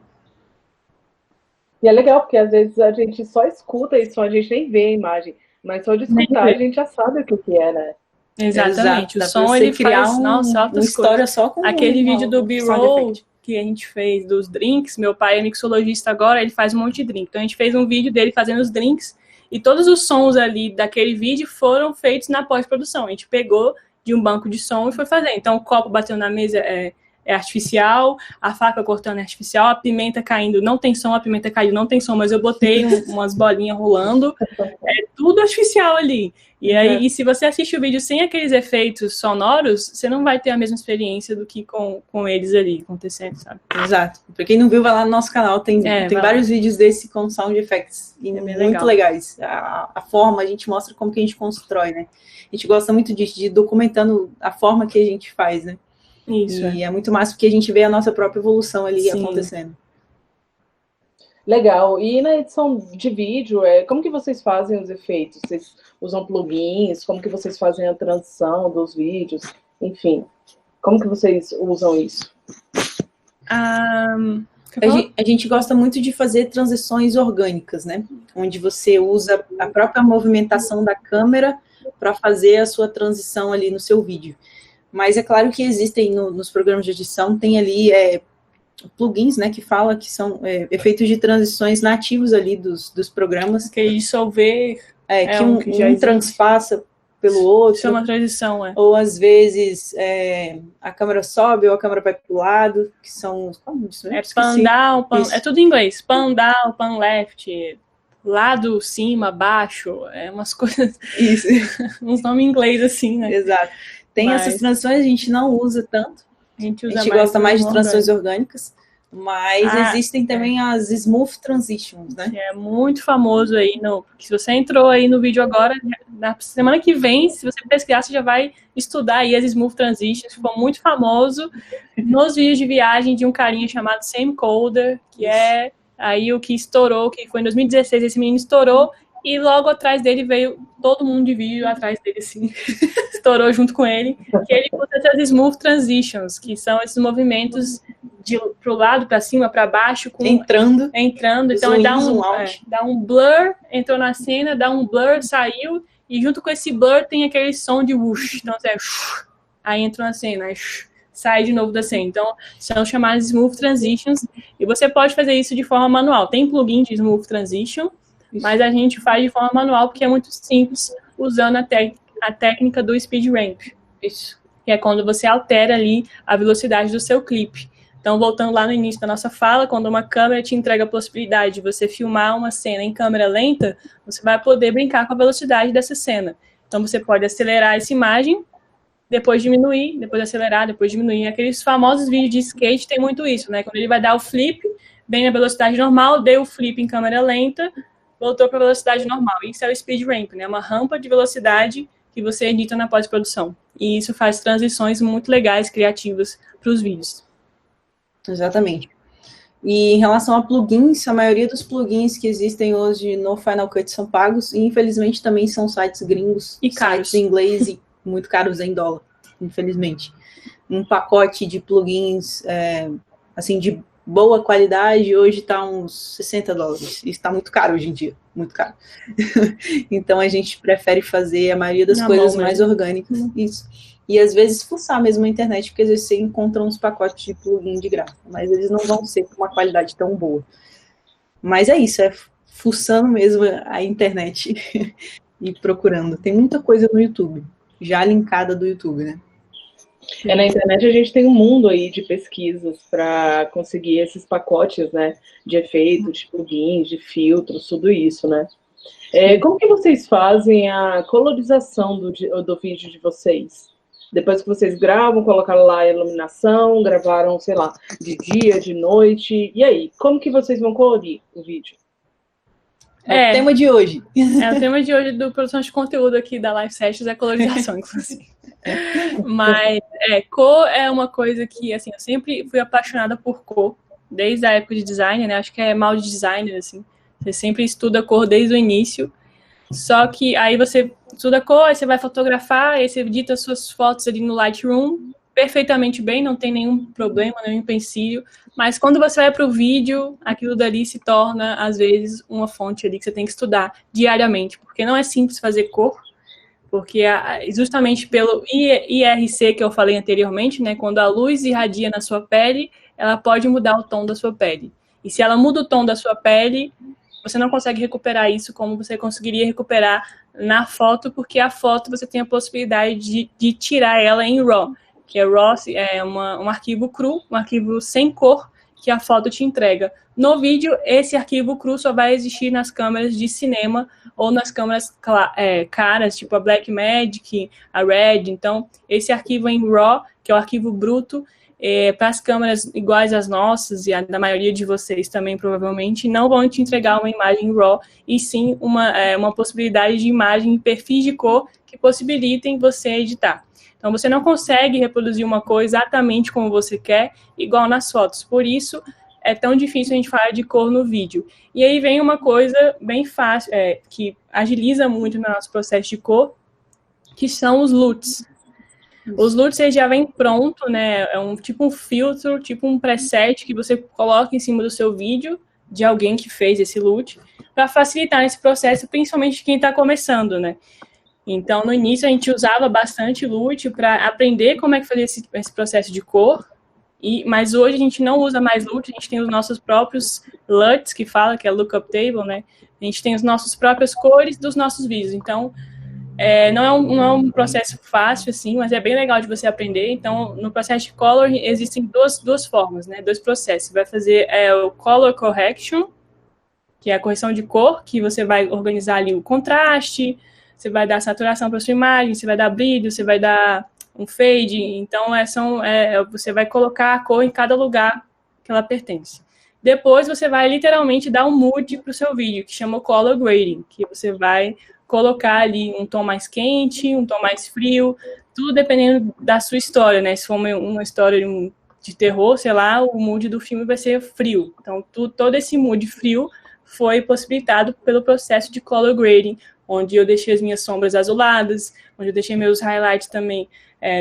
E é legal, porque às vezes a gente só escuta e só a gente nem vê a imagem, mas só de escutar a gente já sabe o que é, né? Exatamente, o som ele faz uma história só com aquele vídeo do B-roll que a gente fez dos drinks. Meu pai é mixologista agora, ele faz um monte de drink. Então a gente fez um vídeo dele fazendo os drinks e todos os sons ali daquele vídeo foram feitos na pós-produção. A gente pegou de um banco de som e foi fazer. Então o copo batendo na mesa é artificial, a faca cortando é artificial, a pimenta caindo não tem som, a pimenta caiu não tem som, mas eu botei umas bolinhas rolando, é tudo artificial ali. E aí, se você assiste o vídeo sem aqueles efeitos sonoros, você não vai ter a mesma experiência do que com eles ali acontecendo, sabe? Exato. Pra quem não viu, vai lá no nosso canal, tem vários vídeos desse com sound effects, e muito legais. A forma, a gente mostra como que a gente constrói, né? A gente gosta muito disso, de documentando a forma que a gente faz, né? Isso, e é muito massa porque a gente vê a nossa própria evolução ali acontecendo. Legal. E na edição de vídeo, como que vocês fazem os efeitos? Vocês usam plugins? Como que vocês fazem a transição dos vídeos? Enfim, como que vocês usam isso? A gente gosta muito de fazer transições orgânicas, né? Onde você usa a própria movimentação da câmera para fazer a sua transição ali no seu vídeo. Mas é claro que existem nos programas de edição, tem ali plugins, né, que fala que são efeitos de transições nativos ali dos programas. Que dissolver. Que um transpassa pelo outro. Isso é uma transição, Ou às vezes a câmera sobe ou a câmera vai para o lado, que são... pan down, é tudo em inglês. Pan down, pan left, lado, cima, baixo, umas coisas... Isso. uns nomes em inglês assim, né? Exato. Tem essas transições, a gente não usa tanto. A gente gosta mais de transições orgânicas, mas existem também as smooth transitions, né? É muito famoso aí, se você entrou aí no vídeo agora, na semana que vem, se você pesquisar, você já vai estudar aí as smooth transitions, ficou muito famoso nos vídeos de viagem de um carinha chamado Sam Calder, que é Aí o que estourou, que foi em 2016, esse menino estourou, e logo atrás dele veio todo mundo de vídeo atrás dele, assim, estourou junto com ele, que ele usa essas smooth transitions, que são esses movimentos pro lado, para cima, para baixo, entrando, então ele dá um blur, entrou na cena, dá um blur, saiu, e junto com esse blur tem aquele som de whoosh, então aí entrou na cena, aí sai de novo da cena. Então, são chamadas smooth transitions, e você pode fazer isso de forma manual. Tem plugin de smooth transition, mas a gente faz de forma manual porque é muito simples, usando a técnica do speed ramp. Isso. Que é quando você altera ali a velocidade do seu clipe. Então, voltando lá no início da nossa fala, quando uma câmera te entrega a possibilidade de você filmar uma cena em câmera lenta, você vai poder brincar com a velocidade dessa cena. Então, você pode acelerar essa imagem, depois diminuir, depois acelerar, depois diminuir. Aqueles famosos vídeos de skate tem muito isso, né? Quando ele vai dar o flip, bem na velocidade normal, deu o flip em câmera lenta, voltou para a velocidade normal. Isso é o speed ramp, né? Uma rampa de velocidade que você edita na pós-produção. E isso faz transições muito legais, criativas para os vídeos. Exatamente. E em relação a plugins, a maioria dos plugins que existem hoje no Final Cut são pagos, e infelizmente também são sites gringos, e caros, sites em inglês e muito caros em dólar, infelizmente. Um pacote de plugins, assim, de boa qualidade, hoje está uns $60. Isso está muito caro hoje em dia, muito caro. Então a gente prefere fazer a maioria das coisas mais orgânicas. Isso. E às vezes fuçar mesmo a internet, porque às vezes você encontra uns pacotes de plugin de graça, mas eles não vão ser com uma qualidade tão boa. Mas é isso, é fuçando mesmo a internet e procurando. Tem muita coisa no YouTube, já linkada do YouTube, né? Na internet a gente tem um mundo aí de pesquisas para conseguir esses pacotes, né, de efeitos, de plugins, de filtros, tudo isso, né? Como que vocês fazem a colorização do vídeo de vocês? Depois que vocês gravam, colocaram lá a iluminação, gravaram, sei lá, de dia, de noite, e aí? Como que vocês vão colorir o vídeo? É o tema de hoje. O tema de hoje do produção de conteúdo aqui da Live Sessions é colorização, inclusive. Mas cor é uma coisa que, assim, eu sempre fui apaixonada por cor, desde a época de design, né? Acho que é mal de designer, assim. Você sempre estuda cor desde o início. Só que aí você estuda cor, aí você vai fotografar, aí você edita suas fotos ali no Lightroom perfeitamente bem, não tem nenhum problema, nenhum empecilho. Mas quando você vai para o vídeo, aquilo dali se torna, às vezes, uma fonte ali que você tem que estudar diariamente, porque não é simples fazer cor, porque justamente pelo IRC que eu falei anteriormente, né, quando a luz irradia na sua pele, ela pode mudar o tom da sua pele. E se ela muda o tom da sua pele, você não consegue recuperar isso como você conseguiria recuperar na foto, porque a foto você tem a possibilidade de tirar ela em RAW, que é RAW, um arquivo cru, um arquivo sem cor, que a foto te entrega. No vídeo, esse arquivo cru só vai existir nas câmeras de cinema ou nas câmeras caras, tipo a Blackmagic, a Red. Então, esse arquivo em RAW, que é o arquivo bruto, para as câmeras iguais às nossas e a da maioria de vocês também, provavelmente, não vão te entregar uma imagem RAW, e sim uma possibilidade de imagem em perfis de cor que possibilitem você editar. Então, você não consegue reproduzir uma cor exatamente como você quer, igual nas fotos. Por isso, é tão difícil a gente falar de cor no vídeo. E aí vem uma coisa bem fácil, que agiliza muito no nosso processo de cor, que são os LUTs. Os LUTs já vem pronto, né? É tipo um filtro, tipo um preset que você coloca em cima do seu vídeo, de alguém que fez esse LUT, para facilitar esse processo, principalmente quem está começando, né? Então, no início, a gente usava bastante LUT para aprender como é que fazia esse processo de cor, mas hoje a gente não usa mais LUT, a gente tem os nossos próprios LUTs, que fala, que é Lookup Table, né? A gente tem as nossas próprias cores dos nossos vídeos. Então, não é um processo fácil, assim, mas é bem legal de você aprender. Então, no processo de Color, existem duas formas, né? Dois processos. Você vai fazer o Color Correction, que é a correção de cor, que você vai organizar ali o contraste, você vai dar saturação para sua imagem, você vai dar brilho, você vai dar um fade. Então, você vai colocar a cor em cada lugar que ela pertence. Depois, você vai literalmente dar um mood para o seu vídeo, que chama Color Grading, que você vai colocar ali um tom mais quente, um tom mais frio, tudo dependendo da sua história, né? Se for uma história de um de terror, sei lá, o mood do filme vai ser frio. Então, todo esse mood frio foi possibilitado pelo processo de color grading, onde eu deixei as minhas sombras azuladas, onde eu deixei meus highlights também,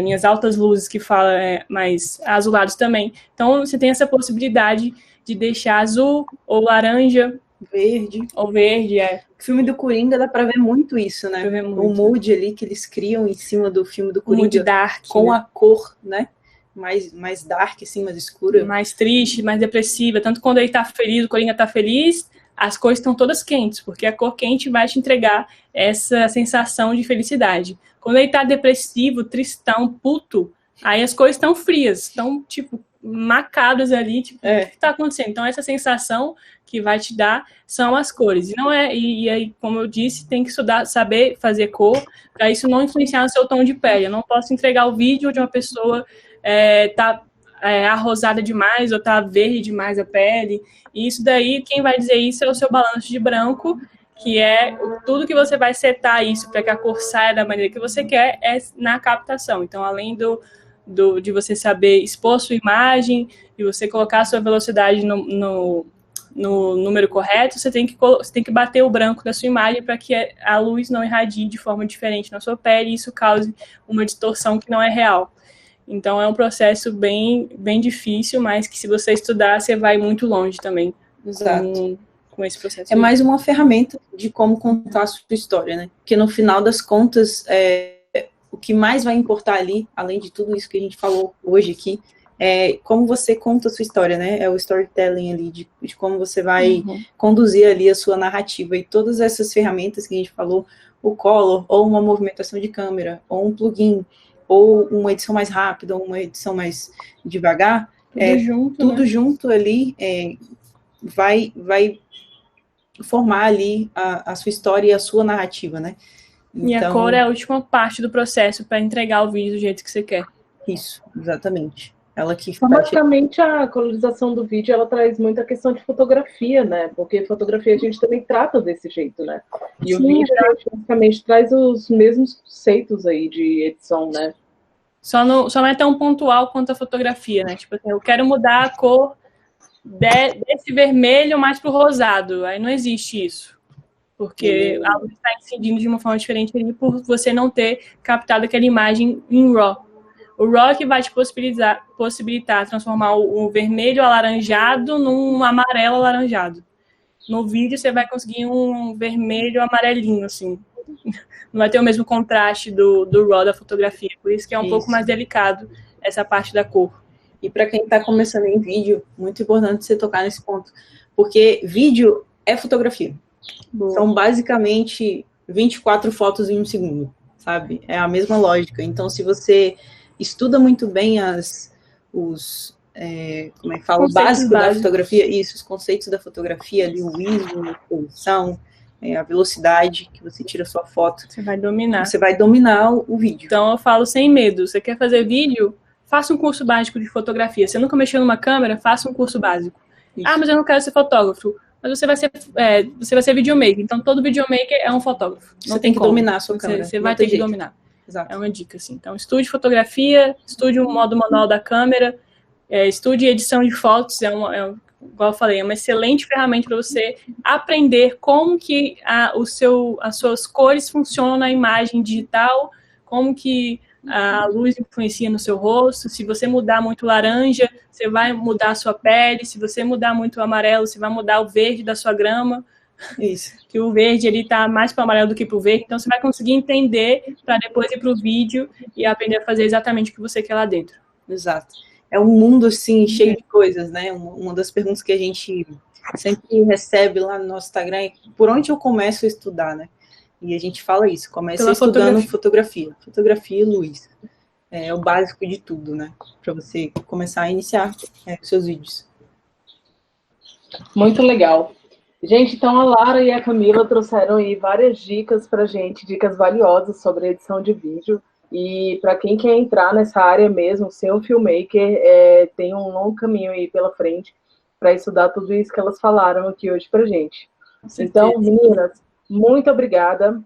minhas altas luzes que falam mais azulados também. Então, você tem essa possibilidade de deixar azul ou laranja, verde. Ou verde, O filme do Coringa dá pra ver muito isso, né? Muito, o mood ali que eles criam em cima do filme do Coringa. Mood dark. Com, né? A cor, né? Mais dark, assim, mais escura. Mais triste, mais depressiva. Tanto quando ele tá feliz, o Coringa tá feliz, as cores estão todas quentes, porque a cor quente vai te entregar essa sensação de felicidade. Quando ele tá depressivo, tristão, puto, aí as cores estão frias, estão, tipo, macabras ali, tipo, o que tá acontecendo? Então, essa sensação que vai te dar são as cores. E aí, como eu disse, tem que estudar, saber fazer cor, para isso não influenciar no seu tom de pele. Eu não posso entregar o vídeo de uma pessoa tá arrosada demais ou tá verde demais a pele. E isso daí, quem vai dizer isso é o seu balanço de branco, que é tudo que você vai setar isso para que a cor saia da maneira que você quer na captação. Então, além de você saber expor sua imagem e você colocar a sua velocidade no número correto, você tem que bater o branco da sua imagem para que a luz não irradie de forma diferente na sua pele e isso cause uma distorção que não é real. Então, é um processo bem, bem difícil, mas que se você estudar, você vai muito longe também. Exato. Com esse processo. É mais uma ferramenta de como contar a sua história, né? Porque no final das contas, o que mais vai importar ali, além de tudo isso que a gente falou hoje aqui, é como você conta a sua história, né? É o storytelling ali, de como você vai conduzir ali a sua narrativa. E todas essas ferramentas que a gente falou, o color, ou uma movimentação de câmera, ou um plugin, ou uma edição mais rápida, ou uma edição mais devagar, tudo junto ali vai formar ali a sua história e a sua narrativa, né? Então, e a cor é a última parte do processo para entregar o vídeo do jeito que você quer. Isso, exatamente. Ela que basicamente a colorização do vídeo, ela traz muita questão de fotografia, né? Porque fotografia a gente também trata desse jeito, né? E o vídeo basicamente traz os mesmos conceitos aí de edição, né? Só não é tão pontual quanto a fotografia, né? Tipo assim, eu quero mudar a cor desse vermelho mais pro rosado. Aí não existe isso. Porque a luz está incidindo de uma forma diferente ali por você não ter captado aquela imagem em RAW. O RAW que vai te possibilitar transformar o vermelho alaranjado num amarelo alaranjado. No vídeo você vai conseguir um vermelho amarelinho, assim. Não vai ter o mesmo contraste do RAW da fotografia. Por isso que é um pouco mais delicado essa parte da cor. E para quem está começando em vídeo, muito importante você tocar nesse ponto. Porque vídeo é fotografia. Boa. São basicamente 24 fotos em um segundo, sabe? É a mesma lógica. Então, se você estuda muito bem o básico da fotografia, os conceitos da fotografia, ali, o ISO, a exposição, a velocidade que você tira a sua foto. Você vai dominar. Você vai dominar o vídeo. Então, eu falo sem medo. Você quer fazer vídeo? Faça um curso básico de fotografia. Você nunca mexeu numa câmera? Faça um curso básico. Isso. Ah, mas eu não quero ser fotógrafo. Mas você vai ser videomaker. Então, todo videomaker é um fotógrafo. Você tem que dominar a sua câmera. Você vai ter que dominar. Exato. É uma dica, assim. Então, estude fotografia, estude o modo manual da câmera, estude edição de fotos. Igual eu falei, é uma excelente ferramenta para você aprender como que as suas cores funcionam na imagem digital, como que a luz influencia no seu rosto. Se você mudar muito laranja, você vai mudar a sua pele. Se você mudar muito amarelo, você vai mudar o verde da sua grama. Isso. Que o verde ele tá mais para o amarelo do que para o verde. Então você vai conseguir entender para depois ir para o vídeo e aprender a fazer exatamente o que você quer lá dentro. Exato. É um mundo assim cheio de coisas, né? Uma das perguntas que a gente sempre recebe lá no nosso Instagram é por onde eu começo a estudar, né? E a gente fala isso, começa estudando fotografia e luz. É o básico de tudo, né? Para você começar a iniciar os seus vídeos. Muito legal. Gente, então a Lara e a Camila trouxeram aí várias dicas pra gente, dicas valiosas sobre a edição de vídeo. E para quem quer entrar nessa área mesmo, ser um filmmaker, tem um longo caminho aí pela frente para estudar tudo isso que elas falaram aqui hoje pra gente. Então, meninas, muito obrigada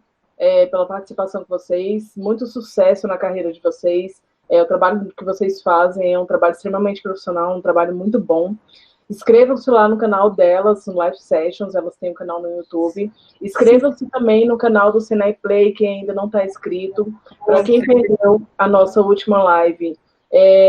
pela participação de vocês, muito sucesso na carreira de vocês. O trabalho que vocês fazem é um trabalho extremamente profissional, um trabalho muito bom. Inscrevam-se lá no canal delas, no Live Sessions, elas têm um canal no YouTube. Inscrevam-se também no canal do Senai Play, quem ainda não está inscrito. Para quem perdeu a nossa última live,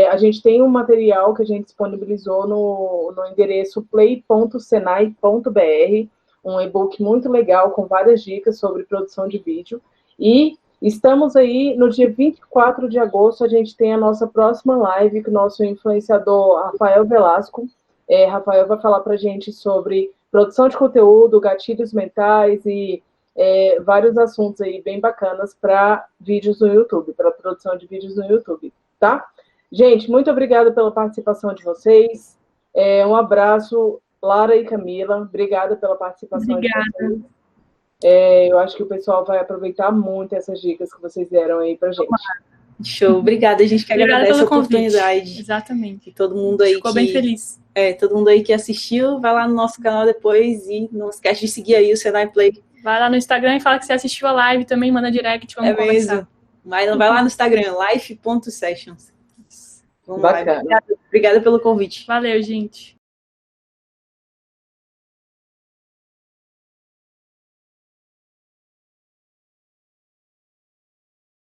a gente tem um material que a gente disponibilizou no endereço play.senai.br, um e-book muito legal com várias dicas sobre produção de vídeo. E estamos aí no dia 24 de agosto, a gente tem a nossa próxima live com o nosso influenciador Rafael Velasco. Rafael vai falar para a gente sobre produção de conteúdo, gatilhos mentais e vários assuntos aí bem bacanas para vídeos no YouTube, para produção de vídeos no YouTube, tá? Gente, muito obrigada pela participação de vocês. Um abraço, Lara e Camila. Obrigada pela participação de vocês. Eu acho que o pessoal vai aproveitar muito essas dicas que vocês deram aí pra gente. Show, obrigada. A gente que agradece a oportunidade. Exatamente. E todo mundo aí ficou bem feliz. Todo mundo aí que assistiu, vai lá no nosso canal depois e não esquece de seguir aí o Senai Play. Vai lá no Instagram e fala que você assistiu a live também, manda direct, vamos conversar. Mesmo. Vai lá no Instagram, life.sessions. Vamos Bacana. lá. Obrigada pelo convite. Valeu, gente.